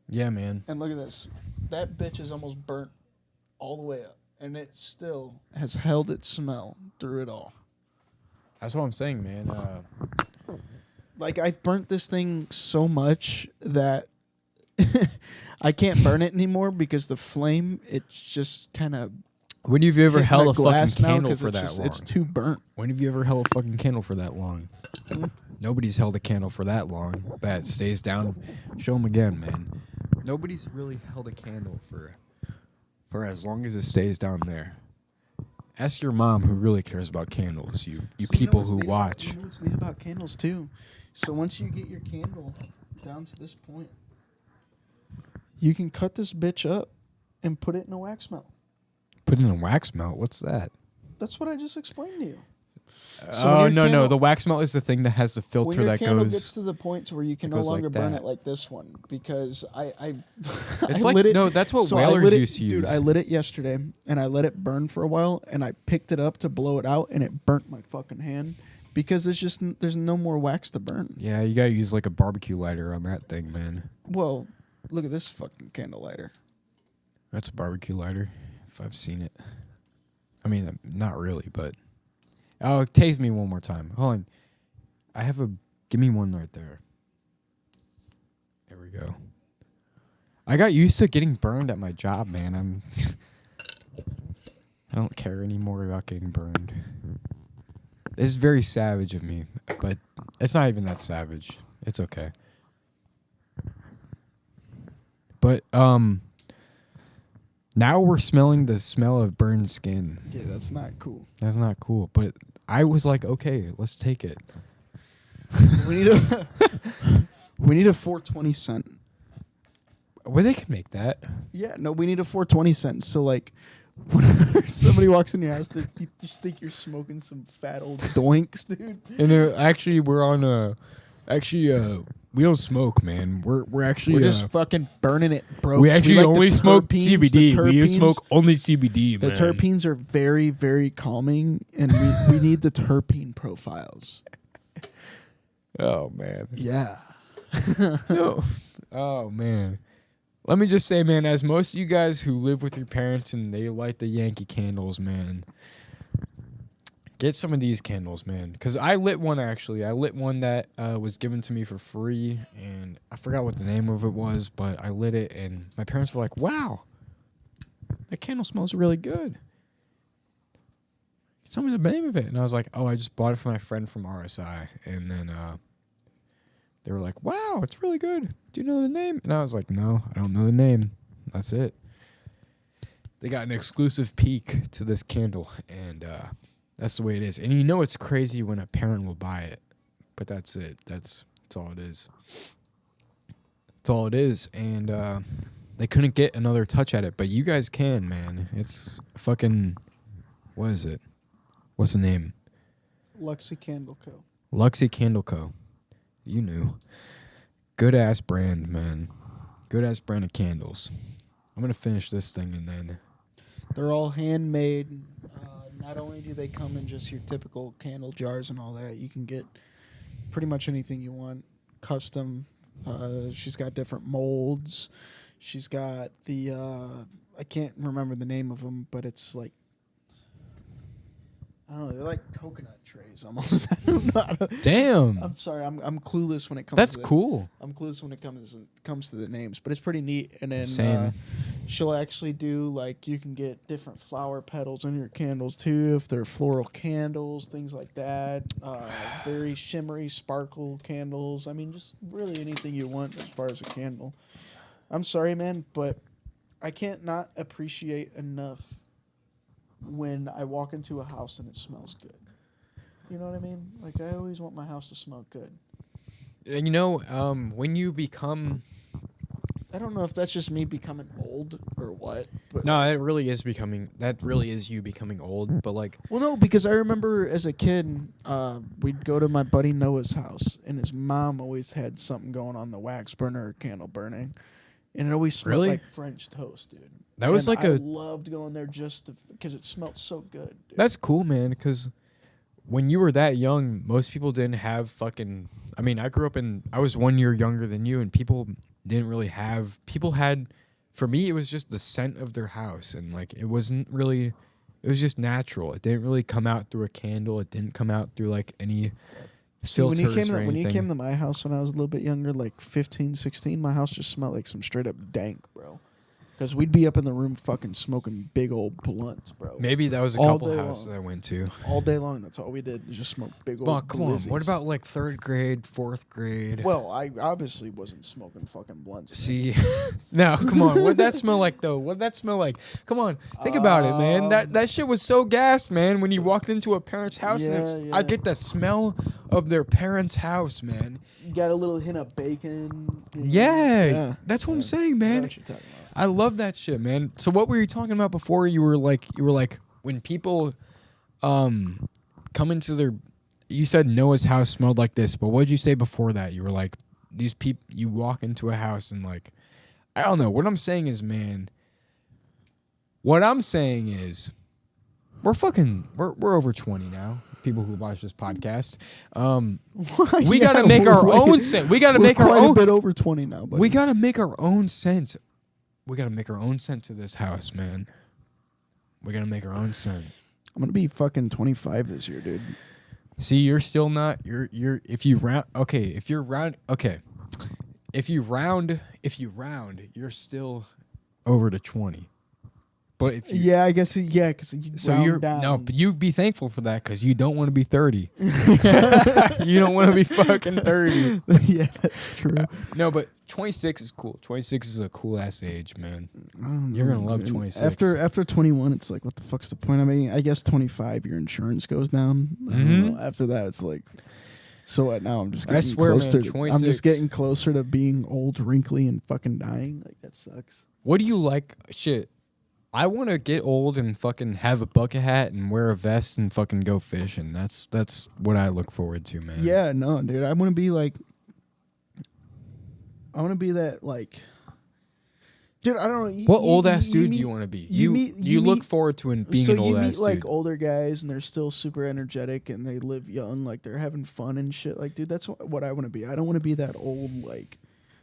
Yeah, man. And look at this. That bitch is almost burnt all the way up. And it still has held its smell through it all. That's what I'm saying, man. Like, I've burnt this thing so much that I can't burn it anymore because the flame, it's just kind of When have you ever hitting held the a fucking glass now candle 'cause for it's that just- long? It's too burnt. When have you ever held a fucking candle for that long? Hmm? Nobody's held a candle for that long that stays down. Show them again, man. Nobody's really held a candle for as long as it stays down there. Ask your mom, who really cares about candles. You So people what's who neat watch. About, what's neat about candles too? So once you get your candle down to this point, you can cut this bitch up and put it in a wax melt. Put in a wax melt. What's that? That's what I just explained to you. Oh when no, your no. candle- The wax melt is the thing that has the When filter your that candle goes. gets to the point to where you can no goes like longer burn that. it like this one, because I It's I like lit it. no, that's what so I whalers lit it- used to use. Dude, I lit it yesterday and I let it burn for a while and I picked it up to blow it out and it burnt my fucking hand because there's no more wax to burn. Yeah, you gotta use like a barbecue lighter on that thing, man. Well, look at this fucking candle lighter. That's a barbecue lighter, if I've seen it. I mean, not really, but oh, taste me one more time. Hold on, give me one right there. There we go. I got used to getting burned at my job, man. I don't care anymore about getting burned. This is very savage of me, but it's not even that savage. It's okay. But now we're smelling the smell of burned skin. Yeah, that's not cool. That's not cool. But I was like, okay, let's take it. We need a we need a 420 cent. Well, they can make that. Yeah, no, we need a 420 cents. So like, whenever somebody walks in your house, you just think you're smoking some fat old doinks, dude. And actually, we're on a. Actually, we don't smoke, man. We're actually We're just fucking burning it, bro. we 'cause actually like the only smoke terpenes, CBD. the We terpenes- smoke only CBD, The man. terpenes are very, very calming, and we need the terpene profiles. Oh man. Yeah. No. Oh man. Let me just say, man, as most of you guys who live with your parents and they light the Yankee candles, man, get some of these candles, man. Because I lit one, actually. I lit one that was given to me for free, and I forgot what the name of it was, but I lit it, and my parents were like, wow, that candle smells really good. Tell me the name of it. And I was like, oh, I just bought it for my friend from RSI. And then they were like, wow, it's really good. Do you know the name? And I was like, no, I don't know the name. That's it. They got an exclusive peek to this candle, and that's the way it is. And you know it's crazy when a parent will buy it, but that's it. That's all it is. That's all it is. And they couldn't get another touch at it, but you guys can, man. It's fucking, what is it? What's the name? Luxy Candle Co. Luxy Candle Co. You knew. Good ass brand, man. Good ass brand of candles. I'm gonna finish this thing and then. They're all handmade. Not only do they come in just your typical candle jars and all that, you can get pretty much anything you want, custom. She's got different molds. She's got the I can't remember the name of them, but it's like, I don't know. They're like coconut trays almost. I don't know how to- Damn. I'm sorry. I'm clueless when it comes. That's to cool. I'm clueless when it comes to the names, but it's pretty neat. And then Same. she'll actually do like you can get different flower petals in your candles too, if they're floral candles, things like that. Very shimmery sparkle candles. I mean, just really anything you want as far as a candle. I'm sorry, man, but I can't not appreciate enough when I walk into a house and it smells good. You know what I mean? Like, I always want my house to smell good. And you know, when you become I don't know if that's just me becoming old or what. But no, that really is you becoming old. But like, well, no, because I remember as a kid, we'd go to my buddy Noah's house, and his mom always had something going on the wax burner or candle burning, and it always smelled Really? like French toast, dude. That was And like I a- loved going there just because it smelled so good. Dude. that's cool, man. Because when you were that young, most people didn't have fucking. I mean, I was 1 year younger than you, and people didn't really have. People had. For me, it was just the scent of their house, and like it wasn't really. It was just natural. It didn't really come out through a candle. It didn't come out through like any See, when filters you came or to, when you anything. came to my house when I was a little bit younger, like 15, 16, my house just smelled like some straight up dank, bro. Because we'd be up in the room fucking smoking big old blunts, bro. Maybe that was a All couple day houses long. I went to. All day long. That's all we did. Was just smoke big old Well, come on. glizzies. What about like 3rd grade, 4th grade? Well, I obviously wasn't smoking fucking blunts. See, no, come on. What'd that smell like, though? What'd that smell like? Come on, think about it, man. That shit was so gassed, man. When you walked into a parent's house, Yeah. I get the smell of their parents' house, man. You got a little hint of bacon. Yeah, that's what I'm saying, I know man. what you're talking about. I love that shit, man. So what were you talking about before? You were like when people come into their, you said Noah's house smelled like this, but what did you say before that? You were like, these people, you walk into a house and like, I don't know. What I'm saying is, man, we're over 20 now. People who watch this podcast. We Yeah, gotta make our we're own way- sense. We gotta we're make our quite own. a bit over 20 now, but We gotta make our own scent. We gotta make our own scent to this house, man. We gotta make our own scent. I'm gonna be fucking 25 this year, dude. See, you're still not. If you round. Okay, if you're round. Okay, if you round, you're still over to 20. But if you, Yeah, I guess. Yeah, because you so round you're down. no, but you be thankful for that because you don't want to be 30. You don't want to be fucking 30. Yeah, that's true. No, but 26 is cool. 26 is a cool ass age, man. I don't You're know, gonna love man. 26. After 21, it's like, what the fuck's the point? I mean, I guess 25, your insurance goes down. I don't Mhm. know. After that, it's like, so what? Now I'm just getting I swear, closer. man, to, I'm 26. just getting closer to being old, wrinkly, and fucking dying. Like that sucks. What do you like? Shit. I want to get old and fucking have a bucket hat and wear a vest and fucking go fishing. That's what I look forward to, man. Yeah, no, dude. I want to be like. I want to be that like. Dude, I don't know. What old ass dude do you want to be? You look meet- forward to being so an old you meet ass like dude. older guys and they're still super energetic and they live young, like they're having fun and shit. Like, dude, that's what I want to be. I don't want to be that old like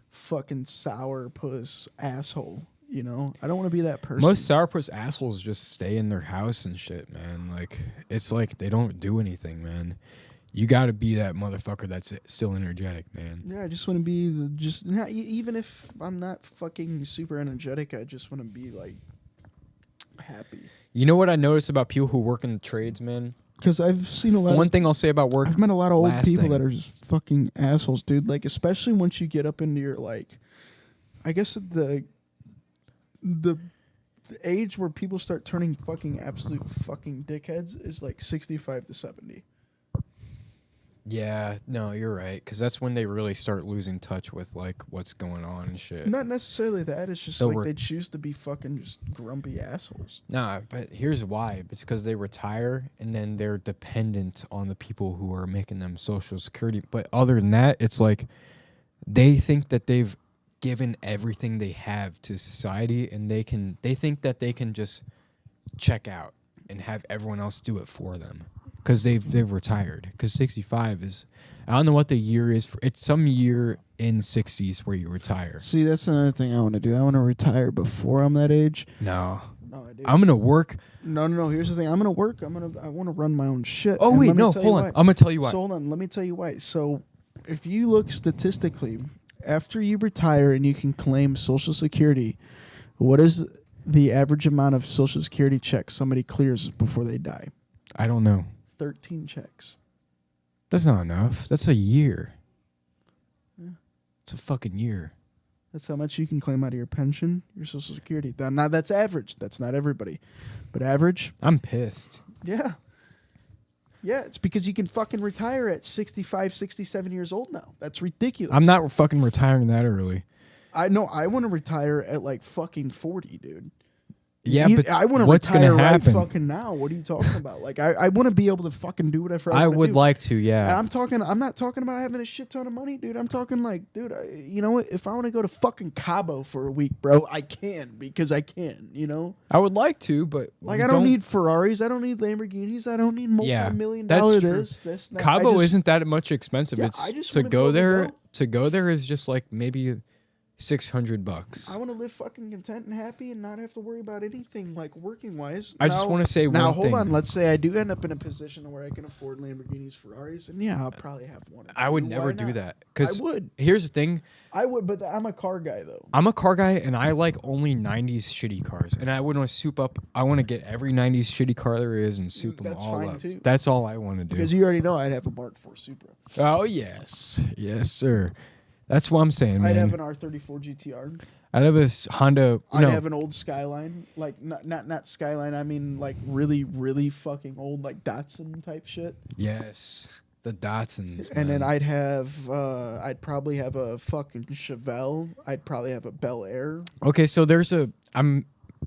fucking sourpuss asshole. You know, I don't want to be that person. Most sourpuss assholes just stay in their house and shit, man. Like it's like they don't do anything, man. You got to be that motherfucker that's still energetic, man. Yeah, I just want to be not, even if I'm not fucking super energetic, I just want to be like happy. You know what I notice about people who work in the trades, man? Because I've seen a lot. One thing I'll say about work. I've met a lot of old last people thing. that are just fucking assholes, dude. Like, especially once you get up into your like, I guess the age where people start turning fucking absolute fucking dickheads is like 65 to 70. Yeah, no, you're right. Because that's when they really start losing touch with like what's going on and shit. Not necessarily that. It's just So like we're- they choose to be fucking just grumpy assholes. Nah, but here's why. It's because they retire and then they're dependent on the people who are making them Social Security. But other than that, it's like they think that they've given everything they have to society and they think that they can just check out and have everyone else do it for them. Because they've retired. Because 65 is, I don't know what the year is. It's some year in 60s where you retire. See, that's another thing I want to do. I want to retire before I'm that age. No. No, I do. I'm going to work. No. Here's the thing. I'm gonna work. I want to run my own shit. Oh, And wait, let me no, tell you hold on. why. I'm going to tell you why. So hold on. Let me tell you why. So, if you look statistically, after you retire and you can claim Social Security, what is the average amount of Social Security checks somebody clears before they die? I don't know. 13 checks. That's not enough. That's a year. Yeah. It's a fucking year. That's how much you can claim out of your pension, your Social Security. Now that's average. That's not everybody, but average. I'm pissed. Yeah. Yeah, it's because you can fucking retire at 65, 67 years old now. That's ridiculous. I'm not fucking retiring that early. I know. I want to retire at like fucking 40, dude. Yeah, but I want to what's retire gonna right happen? fucking now. What are you talking about? Like, I want to be able to fucking do whatever I wanna would do. like to, And yeah. I'm not talking about having a shit ton of money, dude. I'm talking like, dude, you know what? If I want to go to fucking Cabo for a week, bro, I can because I can, you know? I would like to, but Like, we I don't need Ferraris. I don't need Lamborghinis. I don't need Yeah, multi-million that's dollar true. this. That. Cabo I just, isn't that much expensive. Yeah, It's I just to wanna be go able to there. go. To go there is just like maybe $600. I want to live fucking content and happy and not have to worry about anything like working wise. I just want to say now. one Hold thing. on. Let's say I do end up in a position where I can afford Lamborghinis, Ferraris, and yeah, I'll probably have one. I would Why never do not? that. I Because would. here's the thing. I would, but I'm a car guy though. I'm a car guy, and I like only 90s shitty cars. And I want to soup up. I want to get every 90s shitty car there is and soup them That's all fine, up. too. That's all I want to do. Because you already know I'd have a Mark IV Supra. Oh, yes. Yes, sir. That's what I'm saying, man. I'd have an R34 GTR. I'd have a Honda. I'd No, have an old Skyline, like not Skyline. I mean, like really, really fucking old, like Datsun type shit. yes. The Datsuns, And then man. I'd probably have a fucking Chevelle. I'd probably have a Bel Air. Okay, so I'm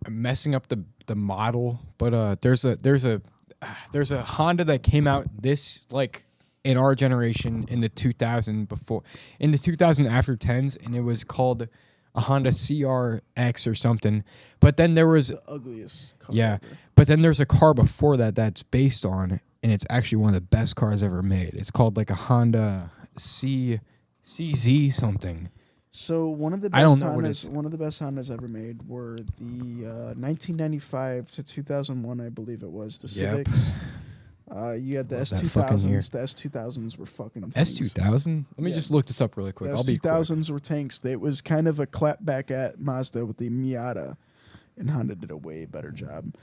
messing up the model, but there's a Honda that came out this like in our generation in the 2000 after 10s, and it was called a Honda CRX or something. But then there was The ugliest car yeah, ever. but then there's a car before that that's based on, and it's actually one of the best cars ever made. It's called like a Honda CZ something. So one of the I best don't know what Hondas, it's- one of the best Hondas ever made were the 1995 to 2001, I believe it was, the Yep. Civics. You had the Love that fucking year. S2000s. The S2000s were fucking tanks. S2000. Let me Yeah. just look this up really quick. The I'll be quick. S2000s were tanks. It was kind of a clapback at Mazda with the Miata, and Honda did a way better job.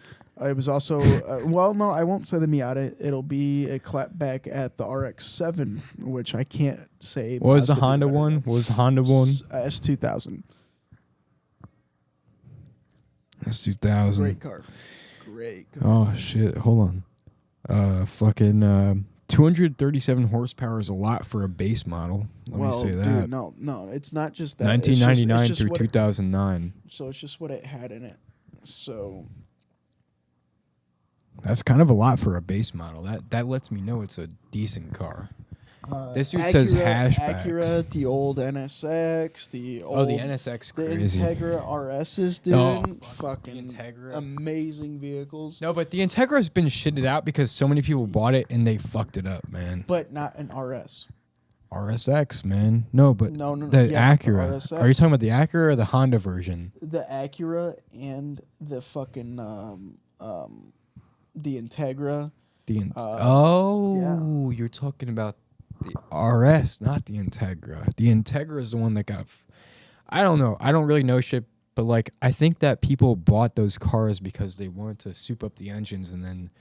It was also, well, no, I won't say the Miata. It'll be a clapback at the RX-7, which I can't say. What was the Mazda did Honda better. one? What was the Honda one? S2000. S2000. Great car. Great car. Oh shit! Hold on. Fucking 237 horsepower is a lot for a base model. Let me say that. Dude, no, it's not just that. It's just- 1999 it's just through what 2009. so it's just what it had in it. So That's kind of a lot for a base model. That lets me know it's a decent car. This dude Acura, says hatchbacks. Acura, the old NSX, the old Oh, the NSX the crazy. Integra RSs, dude. Oh, fucking Integra. amazing vehicles. No, but the Integra's been shitted out because so many people bought it and they fucked it up, man. But not an RS. RSX, man. No, but No, the yeah, Acura. RSX. Are you talking about the Acura or the Honda version? The Acura and the fucking the Integra. You're talking about the RS, not the Integra. The Integra is the one that got. I don't know. I don't really know shit, but like I think that people bought those cars because they wanted to soup up the engines and then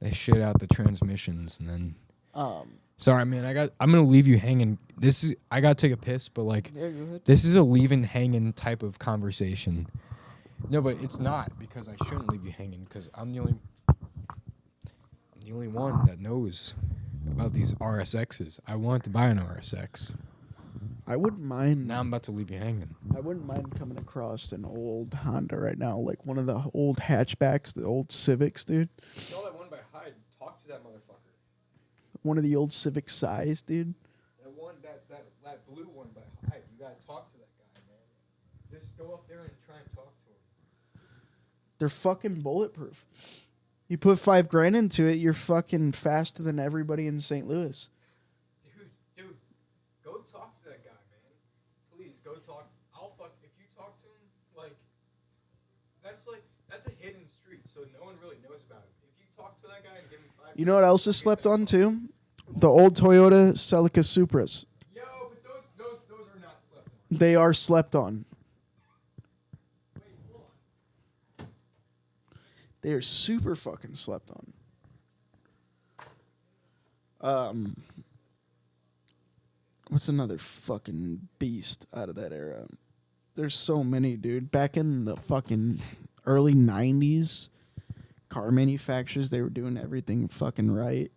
they shit out the transmissions and then. Sorry, man. I'm gonna leave you hanging. I gotta take a piss, but like Yeah, go ahead. this is a leaving hanging type of conversation. No, but it's not because I shouldn't leave you hanging because I'm the only one that knows about these RSXs. I wanted to buy an RSX. I wouldn't mind. Now I'm about to leave you hanging. I wouldn't mind coming across an old Honda right now, like one of the old hatchbacks, the old Civics, dude. Saw that one by Hyde. Talk to that motherfucker. One of the old Civic size, dude. That one, that blue one by Hyde. You gotta talk to that guy, man. Just go up there and try and talk to him. They're fucking bulletproof. You put $5,000 into it, you're fucking faster than everybody in St. Louis. Dude, go talk to that guy, man. Please go talk. If you talk to him, that's a hidden street, so no one really knows about it. If you talk to that guy and give him You know what else is slept on too? The old Toyota Celica Supras. Yo, but those are not slept on. They are slept on. Wait, hold on. They are super fucking slept on. What's another fucking beast out of that era? There's so many, dude. Back in the fucking early 90s, car manufacturers, they were doing everything fucking right.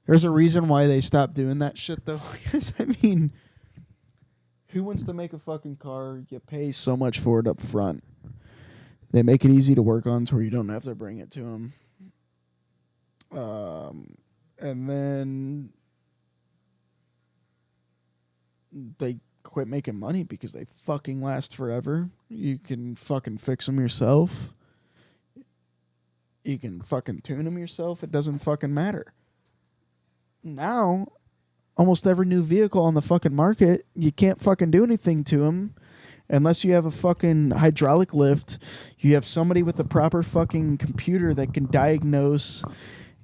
There's a reason why they stopped doing that shit, though. Because, I mean, who wants to make a fucking car? You pay so much for it up front. They make it easy to work on to where you don't have to bring it to them. And then they quit making money because they fucking last forever. You can fucking fix them yourself. You can fucking tune them yourself. It doesn't fucking matter. Now, almost every new vehicle on the fucking market, you can't fucking do anything to them unless you have a fucking hydraulic lift. You have somebody with the proper fucking computer that can diagnose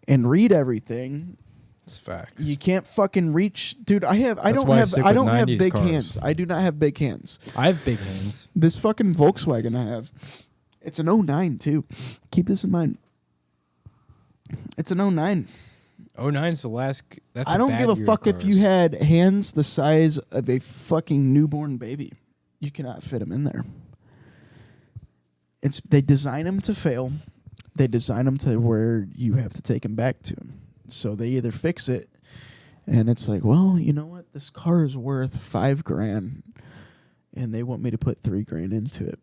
and read everything. It's facts. You can't fucking reach, dude. I why don't I have stick with 90s big cars. hands. I do not have big hands. I have big hands. This fucking Volkswagen I have, it's an '09 too. Keep this in mind. It's an '09. 09's the last. That's I don't bad give a year fuck of if you cars. had hands the size of a fucking newborn baby. You cannot fit them in there. They design them to fail. They design them to where you have to take them back to them. So they either fix it, and it's like, well, you know what? This car is worth $5,000, and they want me to put $3,000 into it.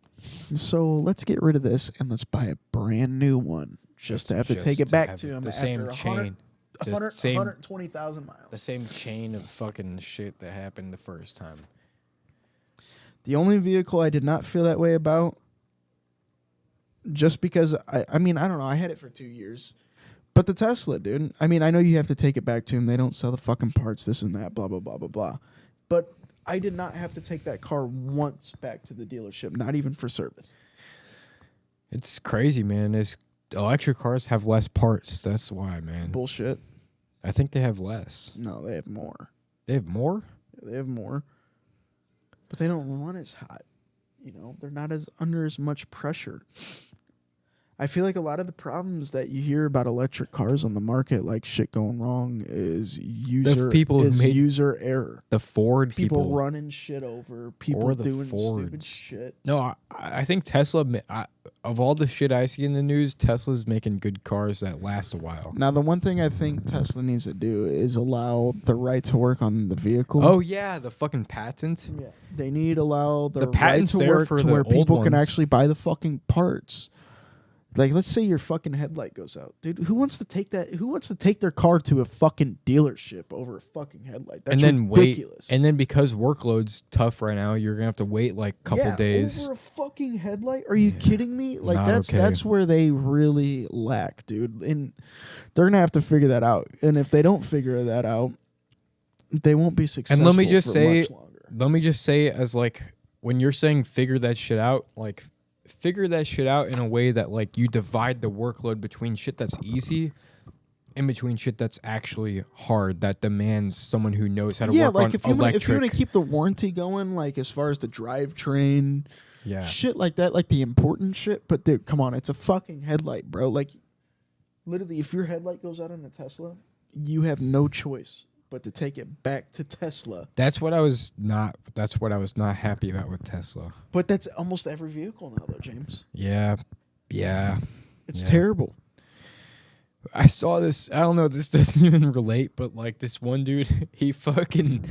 So let's get rid of this and let's buy a brand new one. Just to have to take it back to them. The same chain. The 120,000 miles. The same chain of fucking shit that happened the first time. The only vehicle I did not feel that way about, just because, I mean, I don't know, I had it for 2 years. But the Tesla, dude, I mean, I know you have to take it back to them. They don't sell the fucking parts, this and that, blah, blah, blah, blah, blah. But I did not have to take that car once back to the dealership, not even for service. It's crazy, man. Electric cars have less parts. That's why, man. Bullshit. I think they have less. No, they have more. They have more? They have more. But they don't run as hot. You know, they're not as under as much pressure. I feel like a lot of the problems that you hear about electric cars on the market, like shit going wrong, is user error. The Ford People running shit over, people doing stupid shit. No, I think Tesla, of all the shit I see in the news, Tesla's making good cars that last a while. Now, the one thing I think Tesla needs to do is allow the right to work on the vehicle. Oh, yeah, the fucking patent. Yeah. They need to allow the right patent's to there work for to the where people old can ones. actually buy the fucking parts. Like, let's say your fucking headlight goes out, dude. Who wants to take that? Who wants to take their car to a fucking dealership over a fucking headlight? That's and then ridiculous. wait, and then because workload's tough right now, you're gonna have to wait like a couple days. Over a fucking headlight? Are you kidding me? Like, Not that's where they really lack, dude. And they're gonna have to figure that out. And if they don't figure that out, they won't be successful. And let me just for say, much longer. as like when you're saying figure that shit out, like figure that shit out in a way that like you divide the workload between shit that's easy and between shit that's actually hard that demands someone who knows how to work like on if you electric. want to keep the warranty going, like as far as the drivetrain, Yeah. shit like that, like the important shit. But dude, come on, it's a fucking headlight, bro. Like literally, if your headlight goes out on a Tesla, you have no choice but to take it back to Tesla. That's what I was not happy about with Tesla. But that's almost every vehicle now, though, James. Yeah. It's Yeah. terrible. I saw this. I don't know. This doesn't even relate, but like this one dude, he fucking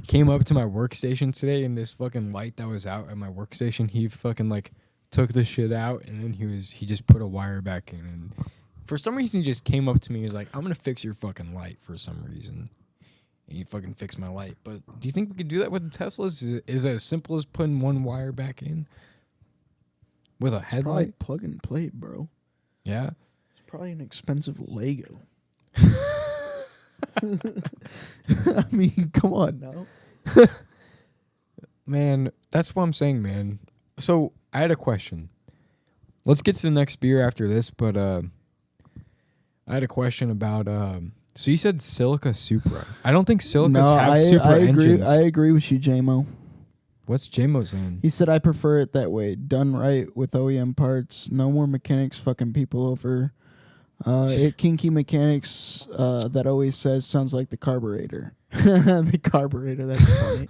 came up to my workstation today, and this fucking light that was out at my workstation, he fucking like took the shit out, and then he just put a wire back in, and for some reason he just came up to me. He was like, "I'm gonna fix your fucking light." For some reason, and he fucking fixed my light. But do you think we could do that with the Teslas? Is it as simple as putting one wire back in with a Probably headlight? plug and play, bro. Yeah. It's probably an expensive Lego. I mean, come on now. Man, that's what I'm saying, man. So I had a question. Let's get to the next beer after this, but I had a question about. So you said Silica Supra. I don't think Silicas have Supra engines. I agree with you, JMO. What's JMO saying? He said, I prefer it that way. Done right with OEM parts. No more mechanics fucking people over. Kinky mechanics that always says sounds like the carburetor. The carburetor, that's funny.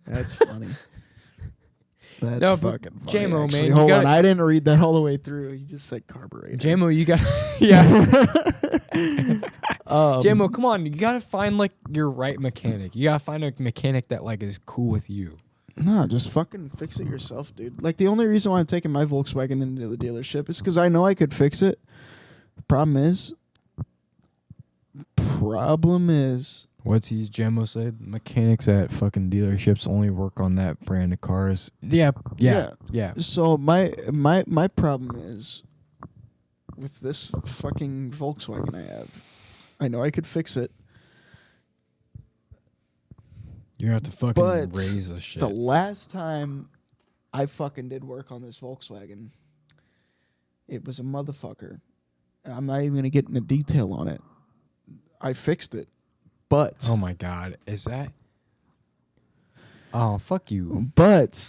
That's funny. That's No, but fucking funny. JMO, actually. man, you Hold on, gotta- I didn't read that all the way through. You just said carburetor. JMO, you got yeah. Um, JMO, come on, you gotta find like your right mechanic. You gotta find a mechanic that like is cool with you. No, just fucking fix it yourself, dude. Like, the only reason why I'm taking my Volkswagen into the dealership is because I know I could fix it. Problem is, What's his JMO said? Mechanics at fucking dealerships only work on that brand of cars. Yeah. so my problem is with this fucking Volkswagen I have. I know I could fix it. You have to fucking But raise the shit. the last time I fucking did work on this Volkswagen, it was a motherfucker. I'm not even gonna get into detail on it. I fixed it, but Oh my god, is that? Oh fuck you. but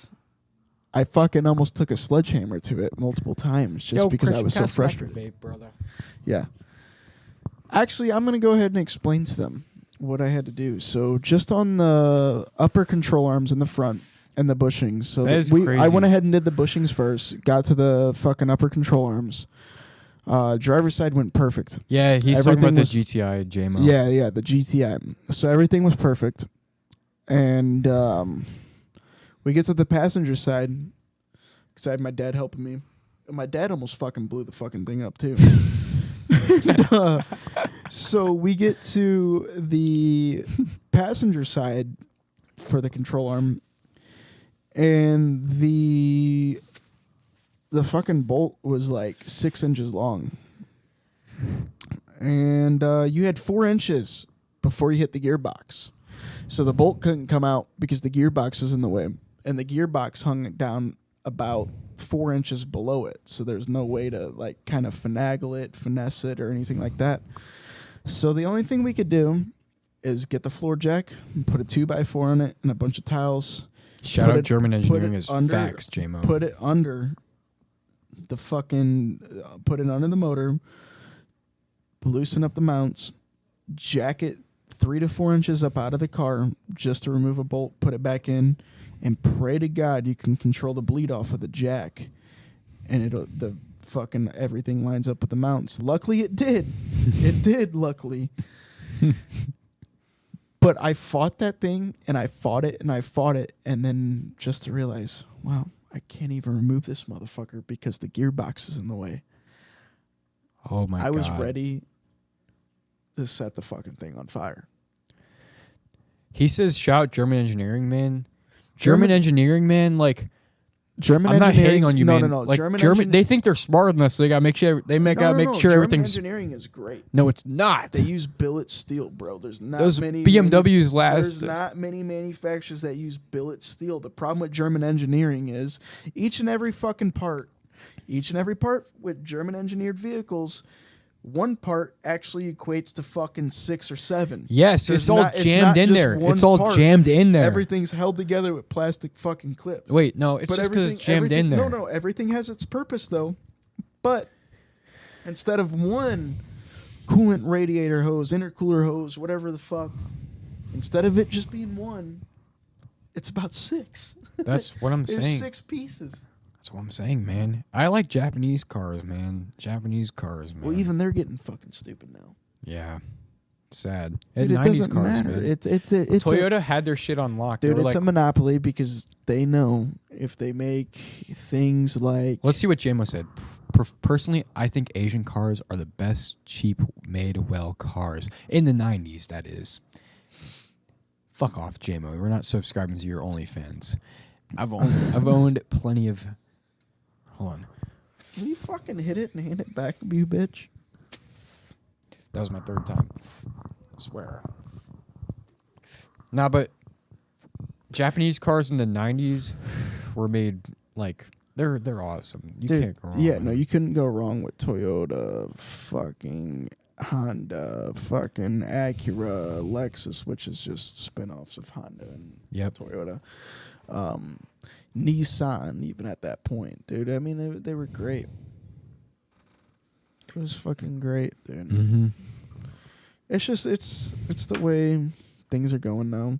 I fucking almost took a sledgehammer to it multiple times just because I was so frustrated. Vape, brother. Yeah. Actually, I'm going to go ahead and explain to them what I had to do. So just on the upper control arms in the front and the bushings. So That is I crazy. went ahead and did the bushings first, got to the fucking upper control arms. Driver's side went perfect. Yeah, he's talking about Everything the was- GTI JMO. Yeah, the GTI. So everything was perfect. And we get to the passenger side because I had my dad helping me. And my dad almost fucking blew the fucking thing up too. And, so we get to the passenger side for the control arm, and the fucking bolt was like 6 inches long, and you had 4 inches before you hit the gearbox. So the bolt couldn't come out because the gearbox was in the way, and the gearbox hung down about 4 inches below it. So there's no way to like kind of finagle it, finesse it, or anything like that. So the only thing we could do is get the floor jack and put a 2x4 on it and a bunch of tiles. Shout Put out it- German put Engineering it is under- facts, JMO. Put it under the fucking, put it under the motor, loosen up the mounts, jack it 3 to 4 inches up out of the car just to remove a bolt, put it back in, and pray to God you can control the bleed off of the jack, and the fucking everything lines up with the mounts. Luckily, it did. It did. Luckily. But I fought that thing, and I fought it, and I fought it, and then just to realize, wow, I can't even remove this motherfucker because the gearbox is in the way. Oh my god. I was ready to set the fucking thing on fire. He says shout out German Engineering, man. German Engineering, man, like German I'm not engineering- hating on you, no, man. No, no, Like German, they think they're smarter than us, so they gotta make sure gotta make sure German everything's. engineering is great. No, it's not. They use billet steel, bro. There's not Those many BMWs last. There's not many manufacturers that use billet steel. The problem with German engineering is each and every part with German engineered vehicles, one part actually equates to fucking 6 or 7. Yes, There's it's all not- it's jammed not in just there. one It's all part. jammed in there. Everything's held together with plastic fucking clips. Wait, no, it's But just because it's jammed everything- in there. No, everything has its purpose though. But instead of one coolant radiator hose, intercooler hose, whatever the fuck, instead of it just being one, it's about 6. That's what I'm There's saying. 6 pieces. That's what I'm saying, man. I like Japanese cars, man. Japanese cars, man. Well, even they're getting fucking stupid now. Yeah. Sad. Dude, And it 90s doesn't cars, matter. man. It's Toyota had their shit on lock. They dude, were it's like, a monopoly because they know if they make things like let's see what JMO said. Personally, I think Asian cars are the best cheap made well cars. In the 90s, that is. Fuck off, JMO. We're not subscribing to your OnlyFans. I've owned plenty of... Hold on. will you fucking hit it and hand it back, you bitch? That was my 3rd time. I swear. Nah, but Japanese cars in the 90s were made like they're awesome. You Dude, can't go wrong. yeah, with no, it. you couldn't go wrong with Toyota, fucking Honda, fucking Acura, Lexus, which is just spin-offs of Honda and Yep. Toyota. Nissan, even at that point, dude. I mean, they were great. It was fucking great, dude. Mm-hmm. It's just it's the way things are going now,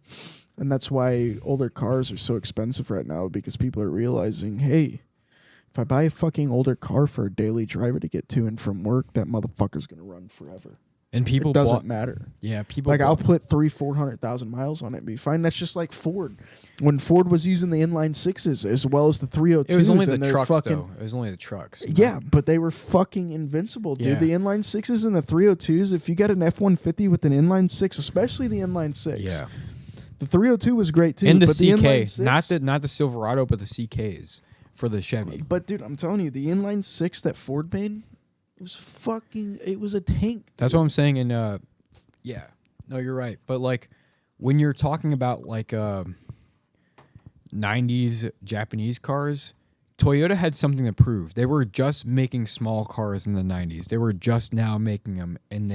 and that's why older cars are so expensive right now because people are realizing, hey, if I buy a fucking older car for a daily driver to get to and from work, that motherfucker's gonna run forever. And people It doesn't bought, matter. yeah, people Like I'll bought- put 300,000-400,000 miles on it and be fine. That's just like Ford. When Ford was using the inline sixes as well as the 302s, It was only the and they're trucks, fucking, though. It was only the trucks. Yeah, but they were fucking invincible, dude. Yeah. The inline sixes and the 302s, if you got an F-150 with an inline six, especially the inline six, Yeah. the 302 was great too. And the but CK, inline six, not the Silverado, but the CKs for the Chevy. But dude, I'm telling you, the inline six that Ford made it was a tank. That's what I'm saying. And yeah, no, you're right. But like when you're talking about like 90s Japanese cars, Toyota had something to prove. They were just making small cars in the 90s. They were just now making them, and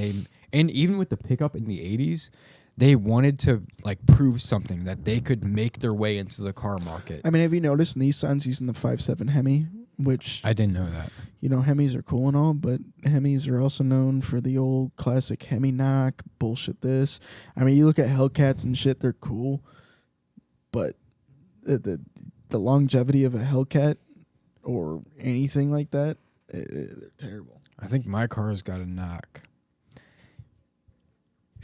even with the pickup in the 80s, they wanted to like prove something that they could make their way into the car market. I mean, have you noticed Nissan's using the 5.7 Hemi, which I didn't know that. you know, Hemis are cool and all, but Hemis are also known for the old classic Hemi knock bullshit. This, I mean, you look at Hellcats and shit; they're cool, but the longevity of a Hellcat or anything like that, they're terrible. I think my car's got a knock. You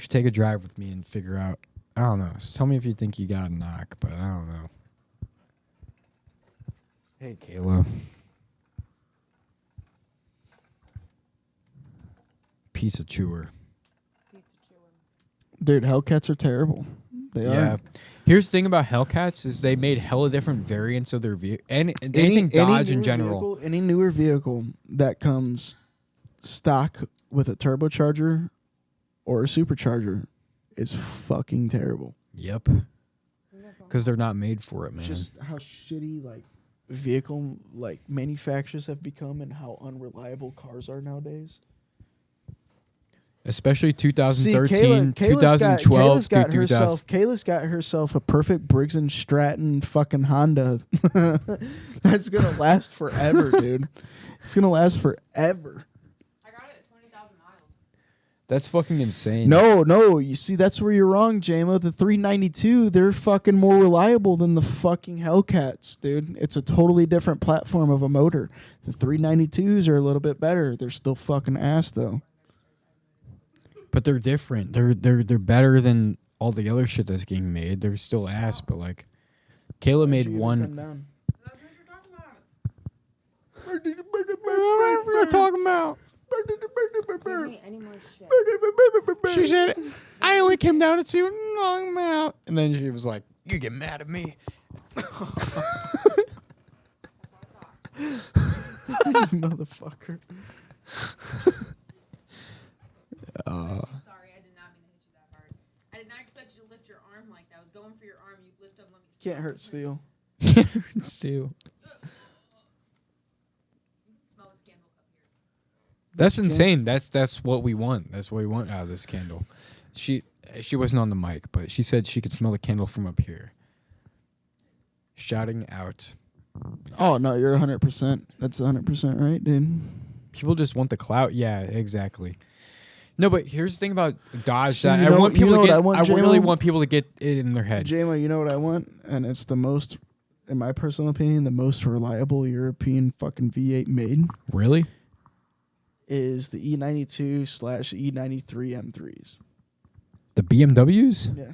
should take a drive with me and figure out. I don't know. Tell me if you think you got a knock, but I don't know. Hey, Kayla. Pizza chewer. Dude, Hellcats are terrible. They Yeah. are. Here's the thing about Hellcats is they made hella different variants of their vehicle. Anything Dodge in newer general. vehicle, any newer vehicle that comes stock with a turbocharger or a supercharger is fucking terrible. Yep. Because they're not made for it, man. Just how shitty like vehicle like manufacturers have become and how unreliable cars are nowadays. Especially 2013, Kayla's 2012 got through 2000. Kayla's got herself a perfect Briggs and Stratton fucking Honda. That's gonna last forever, dude. It's gonna last forever. I got it at 20,000 miles. That's fucking insane. No, you see, that's where you're wrong, JMO. The 392, they're fucking more reliable than the fucking Hellcats, dude. It's a totally different platform of a motor. The 392s are a little bit better. They're still fucking ass, though. But they're different. They're better than all the other shit that's getting made. They're still ass, but like Kayla made one. That's what you're talking about. What are we talking about? Give me any more shit. She said, I only came down to see what I'm talking about. And then she was like, you get mad at me. Motherfucker. Sorry, I did not mean to hit you that hard. I did not expect you to lift your arm like that. I was going for your arm. You lift up, let me. Can't hurt Steel. Still. You can smell this candle up here. That's insane. That's what we want. That's what we want out of this candle. She wasn't on the mic, but she said she could smell the candle from up here. Shouting out. Oh, no, you're 100%. That's 100% right, dude. People just want the clout. Yeah, exactly. No, but here's the thing about Dodge. So That you I know- want you people know to what get. I want, I really J-Lo? want people to get it in their head. JMO, you know what I want? And it's the most, in my personal opinion, the most reliable European fucking V8 made Really? is the E92/E93 M3s. The BMWs? Yeah.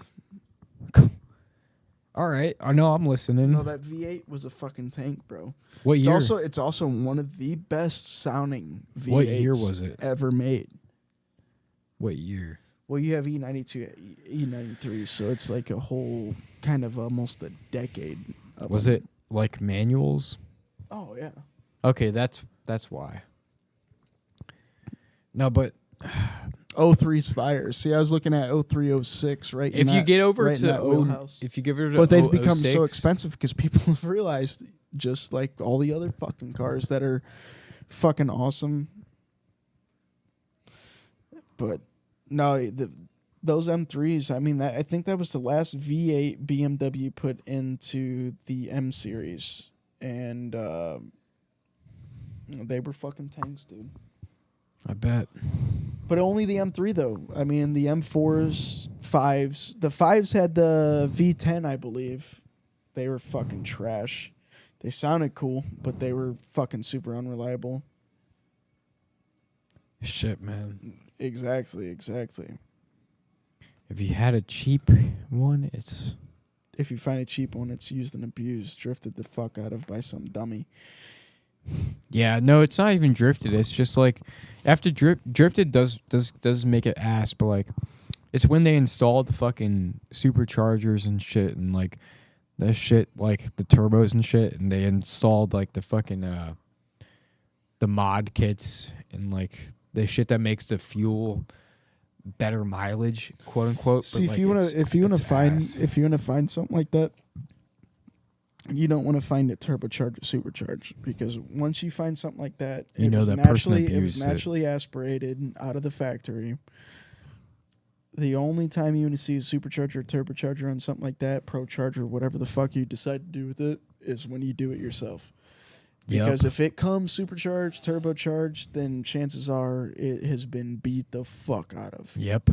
All right. I know. I'm listening. No, that V8 was a fucking tank, bro. What It's year? also one of the best sounding V8s What year was it? ever made. What year? Well, you have E92, E93, so it's like a whole kind of almost a decade. Of Was them. it like manuals? Oh yeah. Okay, that's why. No, but 03's fire. See, I was looking at 0306 right. in if you that- get over right in to that wheelhouse. if you give it to But they've become so 06, expensive because people have realized, just like all the other fucking cars that are fucking awesome. But no, those M3s. I mean, I think that was the last V8 BMW put into the M series, and they were fucking tanks, dude. I bet. But only the M3 though. I mean, the M4s, 5s. The 5s had the V10, I believe. They were fucking trash. They sounded cool, but they were fucking super unreliable. Shit, man. Exactly. If you had a cheap one, it's If you find a cheap one, it's used and abused, drifted the fuck out of by some dummy. yeah. No, it's not even drifted. It's just like after drifted does make it ass, but like it's when they installed the fucking superchargers and shit and like the shit like the turbos and shit, and they installed like the fucking the mod kits and like the shit that makes the fuel better mileage, quote unquote. See, but, if you want it's- to, if you want to it's find, ass. if you want to find something like that, you don't want to find it turbocharged or supercharged, because once you find something like that, You it know was that person naturally, it was abused it. naturally aspirated out of the factory. The only time you want to see a supercharger or turbocharger on something like that, pro charger, whatever the fuck you decide to do with it, is when you do it yourself. Because if it comes supercharged, turbocharged, then chances are it has been beat the fuck out of. Yep.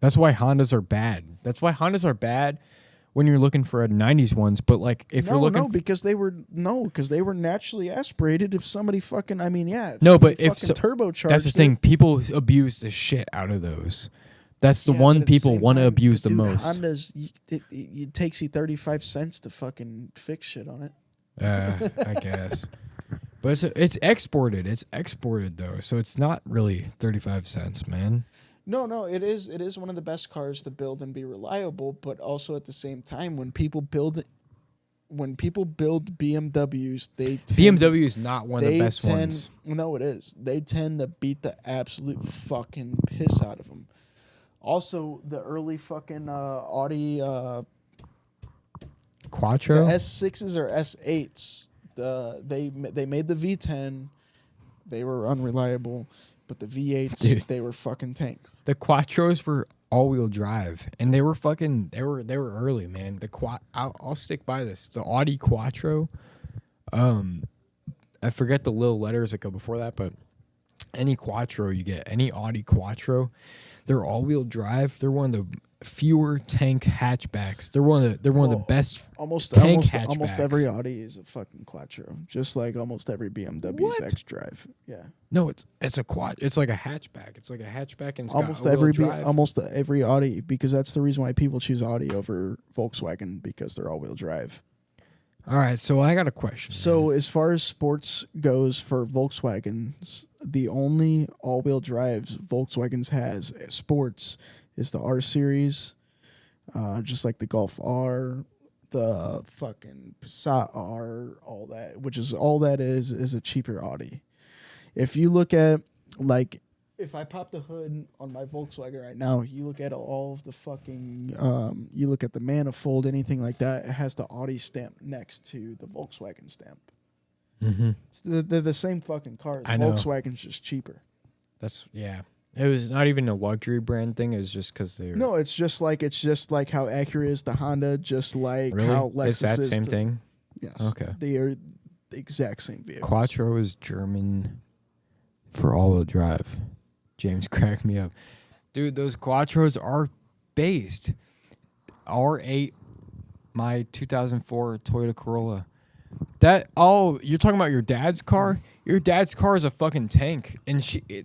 That's why Hondas are bad. That's why Hondas are bad when you're looking for a 90s ones. But like if you're looking because they were naturally aspirated. If somebody fucking, I mean, yeah. No, but somebody if fucking turbocharged, that's the thing. People abuse the shit out of those. That's the one people want to abuse the most. Hondas, it takes you 35 cents to fucking fix shit on it. I guess. But it's exported. It's exported though, so it's not really 35 cents, man. No, it is. It is one of the best cars to build and be reliable. But also at the same time, when people build BMWs, BMW is not one of the best tend, ones. No, it is. They tend to beat the absolute fucking piss out of them. Also, the early fucking Audi Quattro. the S6s or S8s. They made the V10. They were unreliable, but the V8s Dude. they were fucking tanks. The Quattros were all-wheel drive, and they were early, man. I'll stick by this. The Audi Quattro. I forget the little letters that go before that, but any Quattro you get, any Audi Quattro, they're all-wheel drive. They're one of the fewer tank hatchbacks. They're one of the best Almost hatchbacks. every Audi is a fucking Quattro, just like almost every BMW's What? X-Drive. Yeah, No, it's a quad. It's like a hatchback. It's like a hatchback and it's almost got every all-wheel drive. almost every Audi, because that's the reason why people choose Audi over Volkswagen, because they're all-wheel drive. All right, so I got a question. So man. as far as sports goes for Volkswagens, the only all-wheel drives Volkswagens has as sports is the R Series, just like the Golf R, the fucking Passat R, all that, which is all that is a cheaper Audi. If you look at, like, if I pop the hood on my Volkswagen right now, you look at all of the fucking, you look at the manifold, anything like that, it has the Audi stamp next to the Volkswagen stamp. Mm-hmm. They're the same fucking cars. I know. Volkswagen's just cheaper. That's It was not even a luxury brand thing. It was just because they were. No, it's just like how Acura is to Honda, just like Really? how Lexus Is that is same to, thing? Yes. Okay. They are the exact same vehicles. Quattro is German for all-wheel drive. James cracked me up. Dude, those Quattros are based. R8, my 2004 Toyota Corolla. You're talking about your dad's car? Your dad's car is a fucking tank. And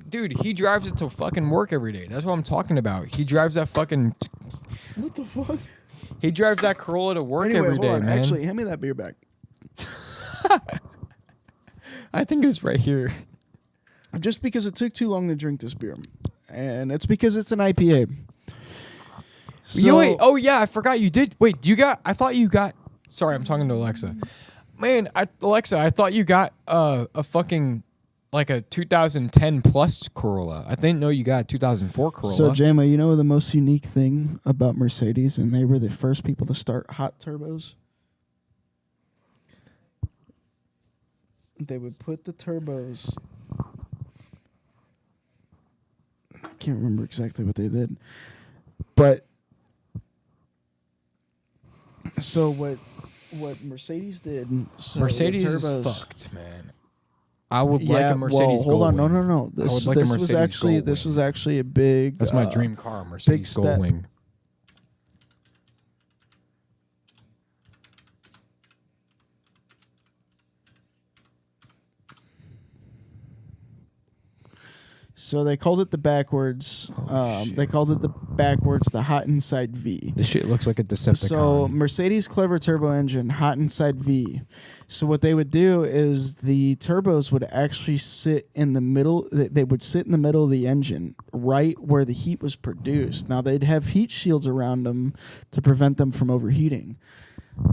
dude, he drives it to fucking work every day. That's what I'm talking about. He drives that fucking... What the fuck? He drives that Corolla to work Anyway, every hold day, on. man. Actually, hand me that beer back. I think it's right here. Just because it took too long to drink this beer, and it's because it's an IPA. So, Oh yeah, I forgot you did. Wait, I thought you got. Sorry, I'm talking to Alexa. Man, Alexa, I thought you got a fucking like a 2010 plus Corolla. I didn't know you got a 2004 Corolla. So, Jama, you know the most unique thing about Mercedes, and they were the first people to start hot turbos? They would put the turbos... I can't remember exactly what they did. But... So, what Mercedes did... So Mercedes the is turbos, fucked, man. I would like a Mercedes. Hold on, Goldwing. no. I would like a Mercedes This was Goldwing. actually a big... That's my dream car, Mercedes step. Goldwing. So they called it the backwards. They called it the backwards, the hot inside V. This shit looks like a Decepticon. So Mercedes clever turbo engine, hot inside V. So what they would do is the turbos would actually sit in the middle. They would sit in the middle of the engine, right where the heat was produced. Now they'd have heat shields around them to prevent them from overheating.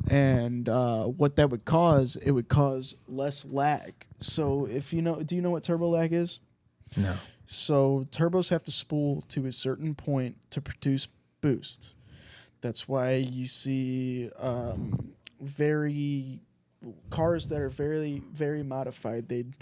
And what that would cause, it would cause less lag. So if you know, do you know what turbo lag is? No. So turbos have to spool to a certain point to produce boost. That's why you see very cars that are very, very modified. They'd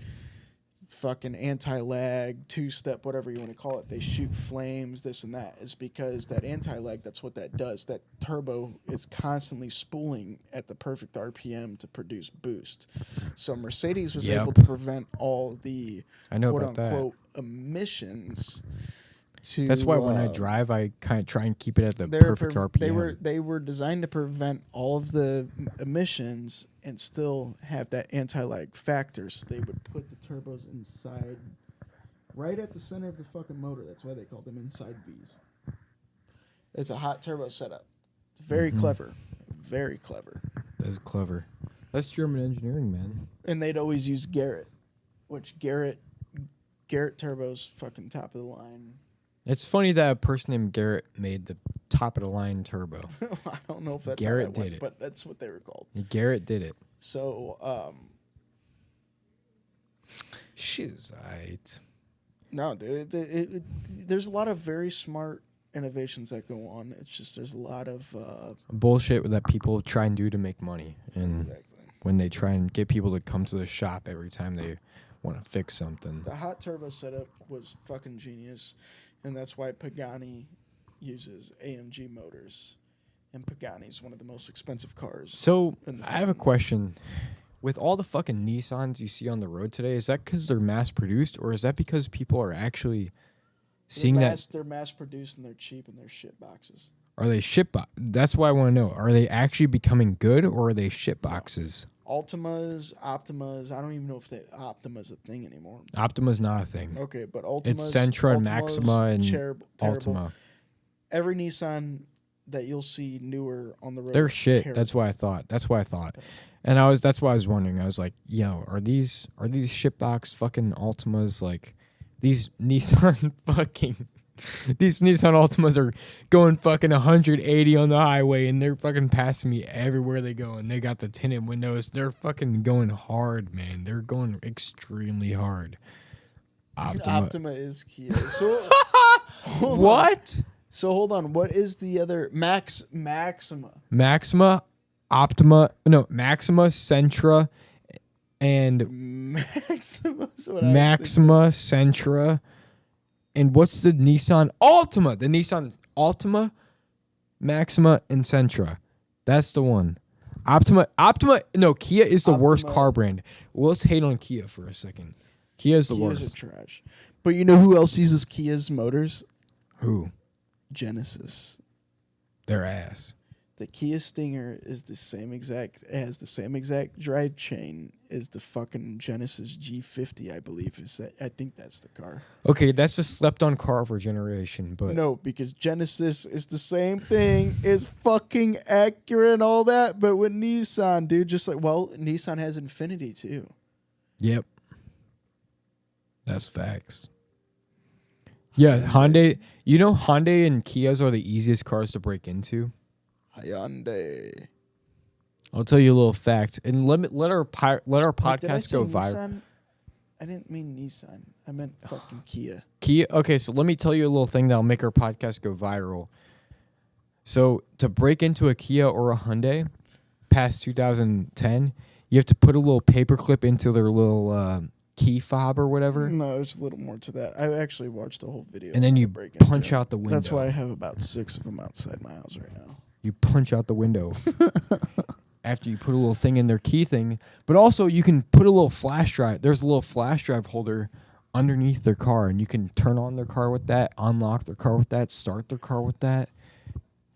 fucking anti-lag, two-step, whatever you want to call it. They shoot flames, this and that. Is because that anti-lag, that's what that does. That turbo is constantly spooling at the perfect RPM to produce boost. So Mercedes was Yep. able to prevent all the I know quote about that. unquote emissions. To, That's why when I drive, I kind of try and keep it at the they're perfect pre- RPM. They were designed to prevent all of the emissions and still have that anti-lag factor. So they would put the turbos inside, right at the center of the fucking motor. That's why they call them inside V's. It's a hot turbo setup. Very clever, very clever. That's clever. That's German engineering, man. And they'd always use Garrett, which Garrett turbos fucking top of the line. It's funny that a person named Garrett made the top of the line turbo. I don't know if that's Garrett how that did went, it. but that's what they were called. Garrett did it. So, She's right. no, dude, there's a lot of very smart innovations that go on. It's just there's a lot of Bullshit that people try and do to make money. And exactly. when they try and get people to come to the shop every time they want to fix something. The hot turbo setup was fucking genius, and that's why Pagani uses AMG motors. And Pagani's one of the most expensive cars. So, in the I have a fucking- question. With all the fucking Nissans you see on the road today, is that because they're mass produced, or is that because people are actually seeing that? They're mass produced and they're cheap and they're shit boxes. Are they shit box? That's why I want to know. Are they actually becoming good, or are they shit boxes? Optimas. I don't even know if Optima's a thing anymore. Optima's not a thing. Okay, but Ultimas. It's Sentra and Ultimas, Maxima and terrible. Ultima. Every Nissan that you'll see newer on the road. They're is shit. terrible. That's why I thought. And that's why I was wondering. I was like, yo, are these shitbox fucking Ultimas, like these Nissan fucking these Nissan Ultimas are going fucking 180 on the highway and they're fucking passing me everywhere they go, and they got the tinted windows. They're fucking going hard, man. They're going extremely hard. Optima is Kia. So hold on. What? So hold on. What is the other Maxima? Maxima, Maxima, Sentra, and Maxima. Maxima, Sentra, and what's the Nissan Altima? The Nissan Altima, Maxima, and Sentra. That's the one. Optima. No, Kia is the worst Optima. car brand. Well, let's hate on Kia for a second. Kia is the Kias worst. are trash. But you know who else uses Kia's motors? Who? Genesis. Their ass. The Kia Stinger has the same exact drive chain as the fucking Genesis G50, I believe. I think that's the car. Okay, that's a slept on car of our generation, but No, because Genesis is the same thing as fucking Acura and all that, but with Nissan, dude. Just like, well, Nissan has Infinity too. yep. That's facts. Yeah, Hyundai. You know, Hyundai and Kias are the easiest cars to break into. Hyundai. I'll tell you a little fact, and let our Wait, did I podcast say go viral. Nissan? I didn't mean Nissan. I meant fucking Kia. Kia. Okay, so let me tell you a little thing that'll make our podcast go viral. So to break into a Kia or a Hyundai, past 2010, you have to put a little paperclip into their little key fob or whatever, No, there's a little more to that. I actually watched the whole video. and then how you to break into punch it. out the window. That's why I have about 6 of them outside my house right now. You punch out the window after you put a little thing in their key thing. But also, you can put a little flash drive. There's a little flash drive holder underneath their car, and you can turn on their car with that, unlock their car with that, start their car with that.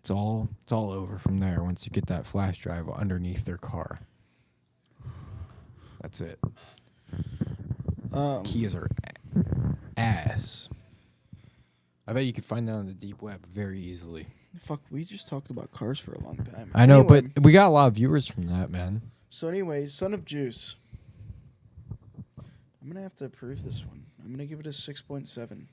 It's all over from there once you get that flash drive underneath their car. That's it. Kias are ass. I bet you could find that on the deep web very easily. Fuck, we just talked about cars for a long time. I know, Anyway, but we got a lot of viewers from that, man. So anyways, Son of Juice. I'm going to have to approve this one. I'm going to give it a 6.7.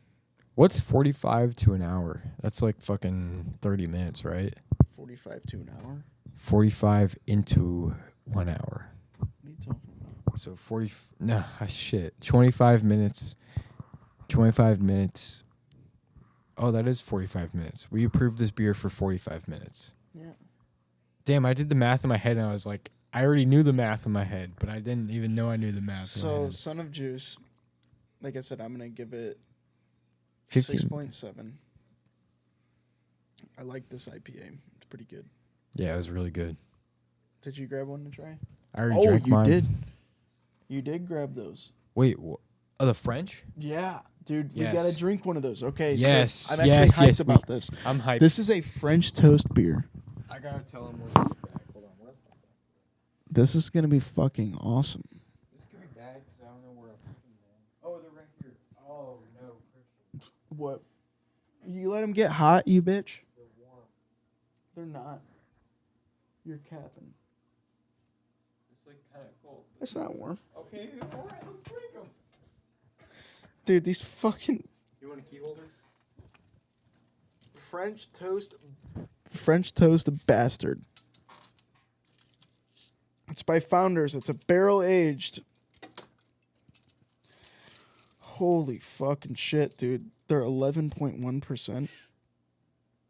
What's 45 to an hour? That's like fucking 30 minutes, right? 45 to an hour? 45 into 1 hour. What are you talking about? So 40, 25 minutes 25 minutes. Oh, that is 45 minutes. We approved this beer for 45 minutes. Yeah. Damn, I did the math in my head, and I was like, I already knew the math in my head, but I didn't even know I knew the math in my So, head. Son of Juice, like I said, I'm going to give it 15. 6.7. I like this IPA. It's pretty good. Yeah, it was really good. Did you grab one to try? I already drank you mine. did. You did grab those. Wait, oh, the French? Yeah, dude, we Yes. got to drink one of those. Okay, Yes, so I'm actually yes, hyped yes, about this. I'm hyped. This is a French toast beer. I gotta tell him where's the bag. Hold on, where's the bag? This is going to be fucking awesome. This could be bad because I don't know where I'm putting them. Oh, they're right here. Oh, no, Christian. What? You let them get hot, you bitch? They're warm. They're not. You're capping. It's like kind of cold. It's not warm. Okay, all right, let's drink them. Dude, these fucking You want a key holder? French toast bastard. It's by Founders. It's a barrel aged. Holy fucking shit, dude. They're 11.1%.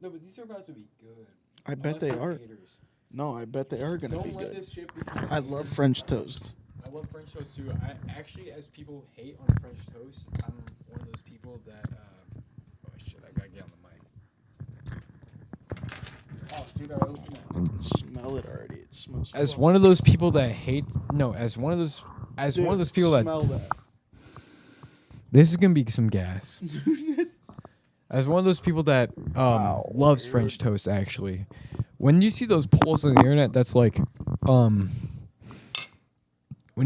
No, but these are about to be good. I bet they are. No, I bet they are going to be Don't let good. this shit be. I love French toast. I love French toast too. I actually, as people hate on French toast, I'm one of those people that. Oh shit! I gotta get on the mic. Oh, dude, I opened it. I can smell it already. It smells. As one of those people that hate, no, as one of those people that. Smell that. This is gonna be some gas. As one of those people that Wow, loves dude. French toast, actually, when you see those polls on the internet, that's like, when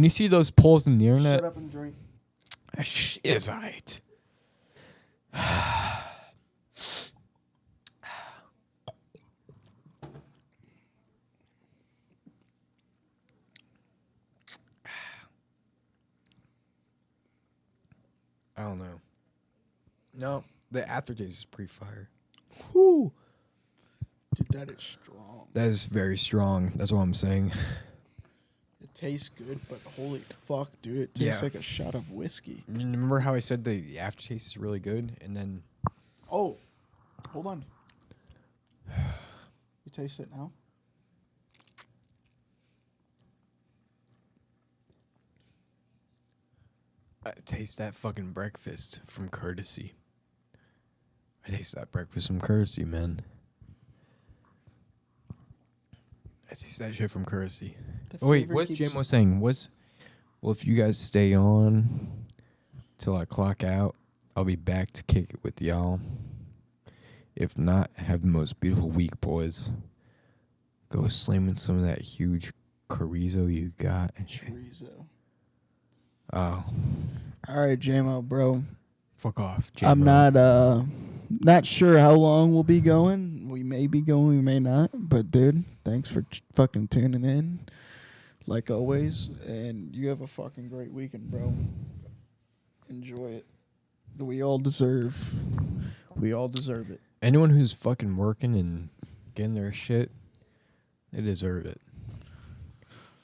you see those polls on the internet, Shut up and drink. is right. I don't know. No, the aftertaste is pretty fire. Whoo. Dude, that is strong. That is very strong. That's what I'm saying. It tastes good, but holy fuck, dude, it tastes Yeah. like a shot of whiskey. You remember how I said the aftertaste is really good, and then Oh, hold on. You taste it now? I taste that fucking breakfast from Courtesy. I taste that breakfast from Courtesy, man. I taste that shit from Courtesy. The Oh, wait, flavor what keeps- Jim was saying was, well, if you guys stay on till I clock out, I'll be back to kick it with y'all. If not, have the most beautiful week, boys. Go slamming some of that huge chorizo you got. Chorizo. Oh, All right, JMO, bro. fuck off. I'm J-Mo. not sure how long we'll be going. We may be going, we may not. But dude, thanks for fucking tuning in, like always. And you have a fucking great weekend, bro. Enjoy it. We all deserve it. Anyone who's fucking working and getting their shit, they deserve it.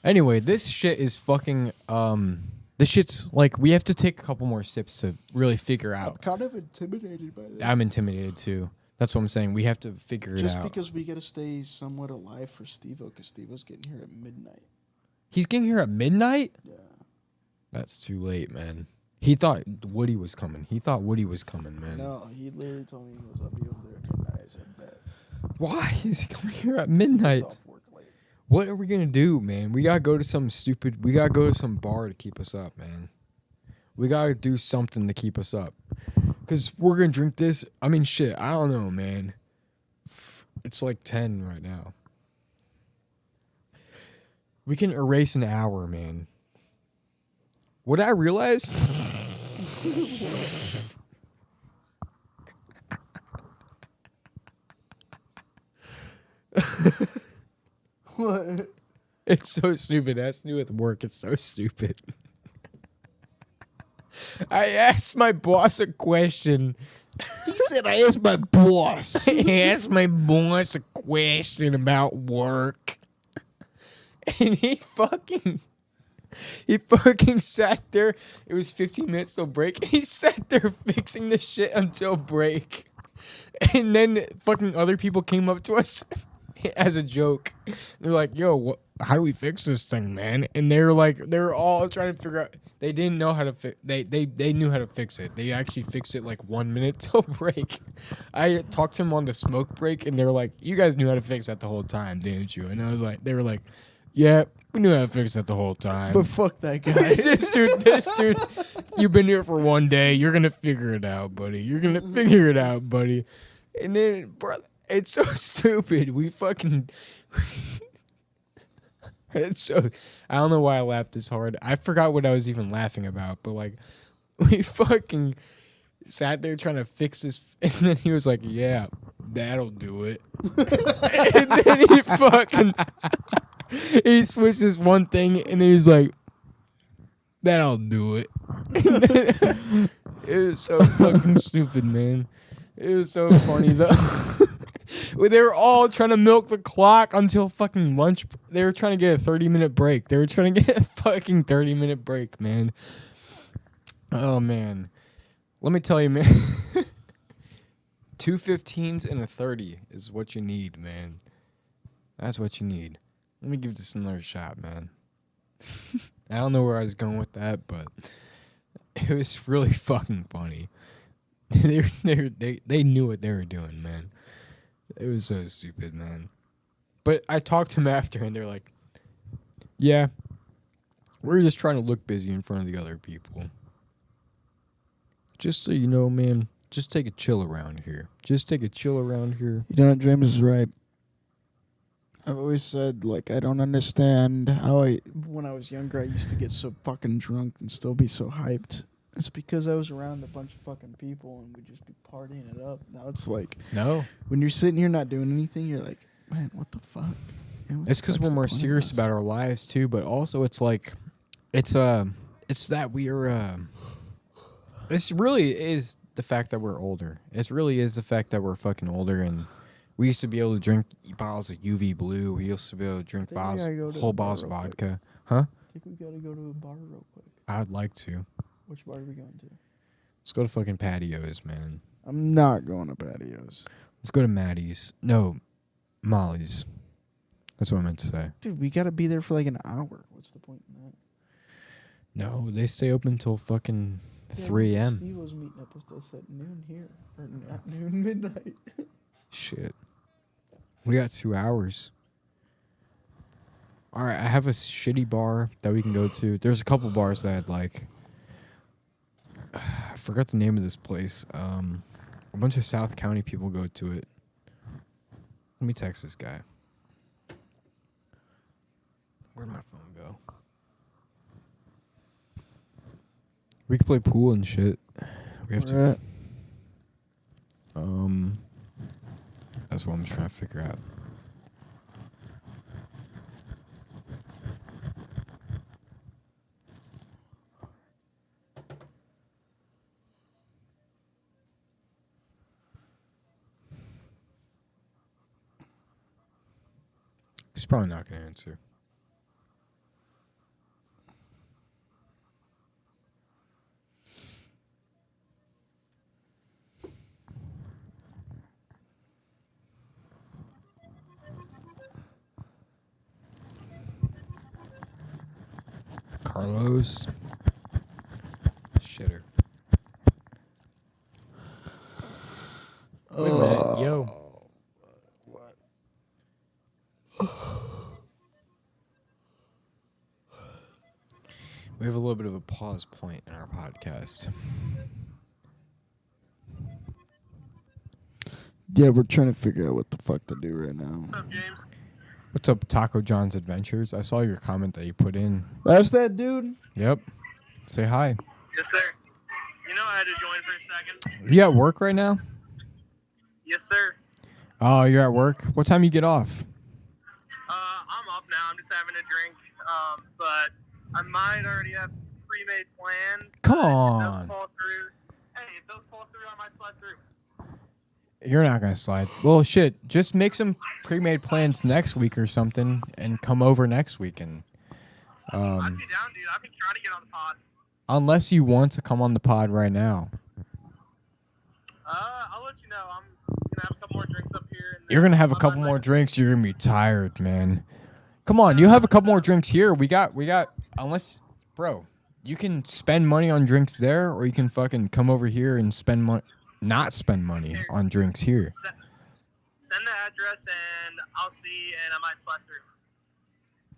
Anyway, this shit is fucking this shit's like we have to take a couple more sips to really figure I'm out. kind of intimidated by this. I'm intimidated too. That's what I'm saying. We have to figure it Just out. because we got to stay somewhat alive for Steve-O, because Steve-O's getting here at midnight. He's getting here at midnight? Yeah. That's too late, man. He thought Woody was coming. Man. No, he literally told me he goes, I'll be over there at midnight. I said, bet. Why is he coming here at He gets midnight? off work late. What are we gonna do, man? We gotta go to some bar to keep us up, man. We gotta do something to keep us up. Cause we're gonna drink this. I mean, shit. I don't know, man. It's like 10 right now. We can erase an hour, man. What I realized. What? It's so stupid. It has to do with work. It's so stupid. I asked my boss a question. He said, I asked my boss. I asked my boss a question about work. And he fucking He fucking sat there. It was 15 minutes till break. He sat there fixing the shit until break. And then fucking other people came up to us as a joke. They're like, yo, how do we fix this thing, man? And they were all trying to figure out. They didn't know how to fix. They knew how to fix it. They actually fixed it like 1 minute till break. I talked to them on the smoke break, and they were like, you guys knew how to fix that the whole time, didn't you? And I was like, they were like, yeah, we knew how to fix that the whole time. But fuck that guy. this dude's, you've been here for 1 day. You're gonna figure it out, buddy. You're gonna figure it out, buddy. And then, bro, it's so stupid. We fucking. It's so. I don't know why I laughed this hard. I forgot what I was even laughing about, but like, we fucking sat there trying to fix this, and then he was like, "Yeah, that'll do it." And then he fucking. He switched this one thing, and he's like, "That'll do it." It was so fucking stupid, man. It was so funny though. They were all trying to milk the clock until fucking lunch. They were trying to get a 30-minute break. They were trying to get a fucking 30-minute break, man. Oh man, let me tell you, man. 2 15s and a 30 is what you need, man. That's what you need. Let me give this another shot, man. I don't know where I was going with that, but it was really fucking funny. They knew what they were doing, man. It was so stupid, man. But I talked to them after, and they're like, yeah, we're just trying to look busy in front of the other people. Just so you know, man, just take a chill around here. Just take a chill around here. You know what, James is right. I've always said, like, I don't understand how when I was younger, I used to get so fucking drunk and still be so hyped. It's because I was around a bunch of fucking people and we'd just be partying it up. Now it's like, No. when you're sitting here not doing anything, you're like, man, what the fuck? Man, what It's the because fuck's we're the more point of serious this? about our lives, too, but also it's like, it's that we are, this really is the fact that we're older. It really is the fact that we're fucking older, and we used to be able to drink bottles of UV Blue. We used to be able to drink I think we bottles, gotta go to whole the bar bottles of real quick. vodka. Huh? I think we gotta go to a bar real quick. I'd like to. Which bar are we going to? Let's go to fucking Patios, man. I'm not going to patios. Let's go to Maddie's. No, Molly's. That's what I meant to say. Dude, we gotta be there for like an hour. What's the point in that? No, they stay open till fucking Yeah, 3 a.m. Steve was meeting up with us at noon here. Or at noon, midnight. Shit. We got 2 hours. All right, I have a shitty bar that we can go to. There's a couple bars that I'd like. I forgot the name of this place. A bunch of South County people go to it. Let me text this guy. Where'd my phone go? We could play pool and shit. We have Where to. at? That's what I'm just trying to figure out. He's probably not going to answer. Carlos. Shitter. Wait a minute. Yo. We have a little bit of a pause point in our podcast. Yeah, we're trying to figure out what the fuck to do right now. What's up, James? What's up, Taco John's Adventures? I saw your comment that you put in. That's that dude? Yep. Say hi. Yes, sir. You know I had to join for a second. You at work right now? Yes, sir. Oh, you're at work? What time you get off? I'm up now. I'm just having a drink. But I might already have pre-made plans. Come If on. those fall through, if those fall through, I might slide through. You're not going to slide. Well, shit. Just make some pre-made plans next week or something and come over next week and I'd be down, dude. I've been trying to get on the pod. Unless you want to come on the pod right now. I'll let you know. I'm gonna have a couple more drinks up here. And You're gonna have a couple more drinks. You're gonna be tired, man. Come on, you have a couple more drinks here. We got. Unless, bro, you can spend money on drinks there, or you can fucking come over here and spend money, not spend money on drinks here. Send the address and I'll see, and I might slide through.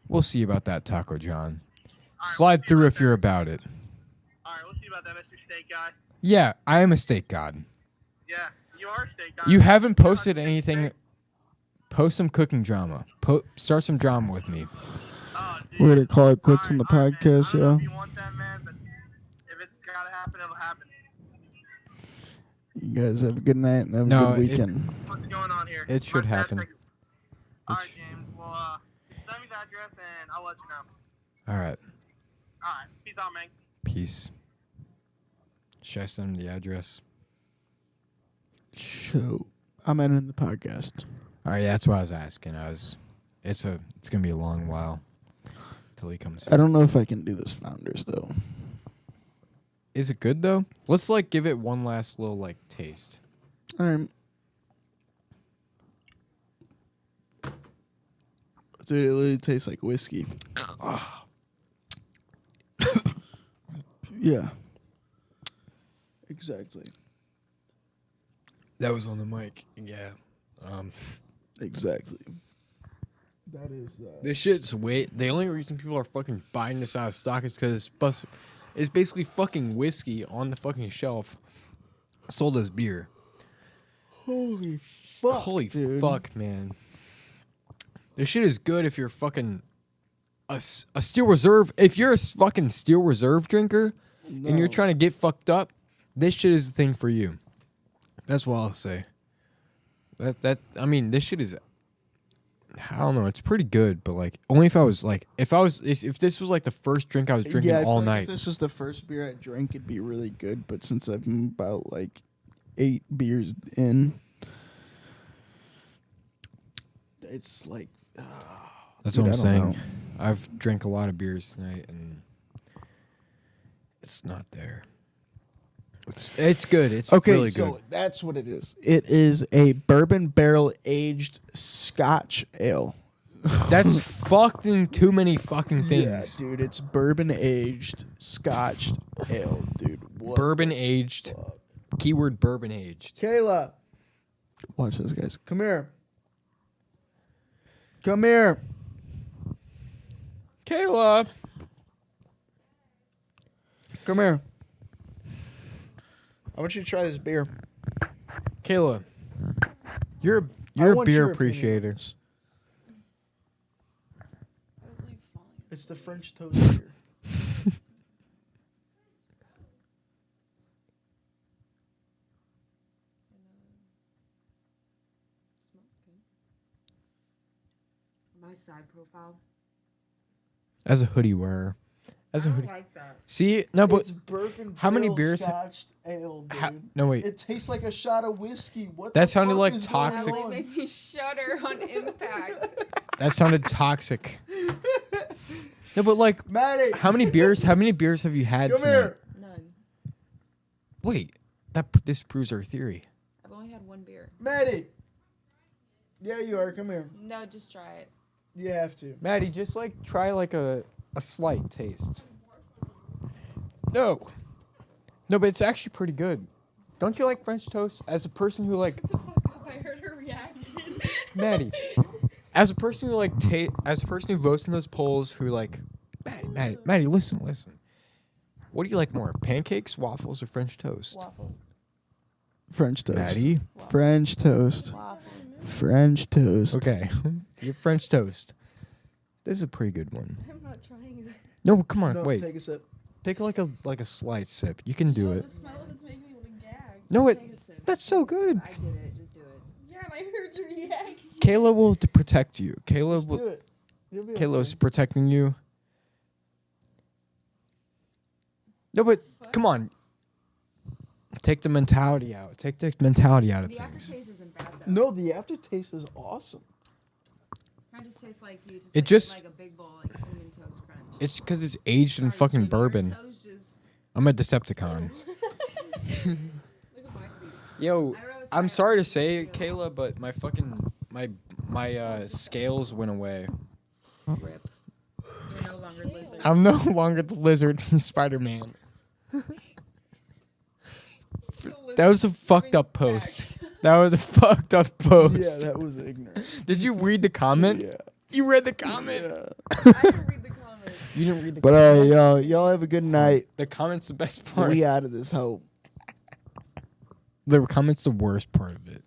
We'll see about that, Taco John. All right, we'll Slide see through about if you're that. about it. All right, we'll see about that, Mr. Steak Guy. Yeah, I am a steak god. Yeah, you are a steak guy. You haven't You're not posted a steak anything. steak. Post some cooking drama. Start some drama with me. Oh, dude. We're gonna call it quits on the All right, podcast, man. I don't know yo. if you want that, man, but if it's gotta happen, it'll happen. You guys have a good night and have No, a good weekend. What's going on here? It should happen. All right, James. Well, send me the address and I'll let you know. All right. All right. Peace out, man. Peace. Should I send him the address? So I'm ending the podcast. All right, yeah, that's what I was asking. It's gonna be a long while till he comes. I don't know if I can do this Founders though. Is it good though? Let's like give it one last little like taste. All right. Dude, it literally tastes like whiskey. Yeah. Exactly. That was on the mic. Yeah. Exactly. That is This shit's the only reason people are fucking buying this out of stock is because it's basically fucking whiskey on the fucking shelf, sold as beer. holy fuck. Holy dude. fuck, man. This shit is good if you're fucking a Steel Reserve. If you're a fucking Steel Reserve drinker and you're No. trying to get fucked up, this shit is the thing for you. That's what I'll say. I mean, this shit is, I don't know, it's pretty good, but like only if this was like the first drink I was drinking I feel all like night. If this was the first beer I drank, it'd be really good. But since I'm about like 8 beers in, it's like That's dude, what I'm I don't saying. know. I've drank a lot of beers tonight and it's not there. It's good. It's Okay, really so good. that's what it is. It is a bourbon barrel aged Scotch ale. That's fucking too many fucking things. Yeah, dude, it's bourbon aged Scotch ale, dude. What Bourbon the aged. fuck? Keyword bourbon aged. Kayla, watch this, guys. Come here. Come here. Kayla. Come here. I want you to try this beer. Kayla. You're I a want beer your opinion on appreciator. this. I was like falling. It's the French toast beer. My side profile. As a hoodie wearer. As a I hoodie. don't like that. See, no, but It's bourbon how many barrel beers Scotch ale, dude. no wait. It tastes like a shot of whiskey. What? That the sounded fuck like is going toxic. That on? made me shudder on impact. That sounded toxic. No, but like, Maddie, how many beers have you had come tonight? here. None. Wait, this proves our theory. I've only had one beer. Maddie. Yeah, you are. Come here. No, just try it. You have to. Maddie, just like try like a slight taste. No, but it's actually pretty good. Don't you like French toast? As a person who like Shut the fuck up. I heard her reaction. Maddie, as a person who like as a person who votes in those polls, who like Maddie, listen. What do you like more, pancakes, waffles, or French toast? Waffles. French toast. Maddie, French toast. Waffles. French toast. okay, your French toast. This is a pretty good one. I'm not trying this. No, come on, No, wait. take a sip. Take like a slight sip. You can do it. The smell of this made me want to gag. No, Just take a sip. that's so good. I did it. Just do it. Yeah, and I heard your reaction. Kayla will protect you. Kayla Just do will. it. You'll be Kayla's okay. protecting you. No, but come on. Take the mentality out. Take the mentality out of The things. aftertaste isn't bad though. No, the aftertaste is awesome. Kind of tastes like you. It just- like a big bowl, like cinnamon toast crunch. It's because it's aged in Sorry, fucking Jimmy, your bourbon. toes just- I'm a Decepticon. Look at my feet. Yo, I rose I'm higher sorry to than say, you. Kayla, but my fucking my scales went away. Rip. You're no longer lizard. I'm no longer the lizard from Spider-Man. That was a fucked up post. That was a fucked up post. Yeah, that was ignorant. Did you read the comment? Yeah. You read the comment. Yeah. I didn't read the comments. You didn't read the But comment. y'all have a good night. The comment's the best part. We out of this hope. The comment's the worst part of it.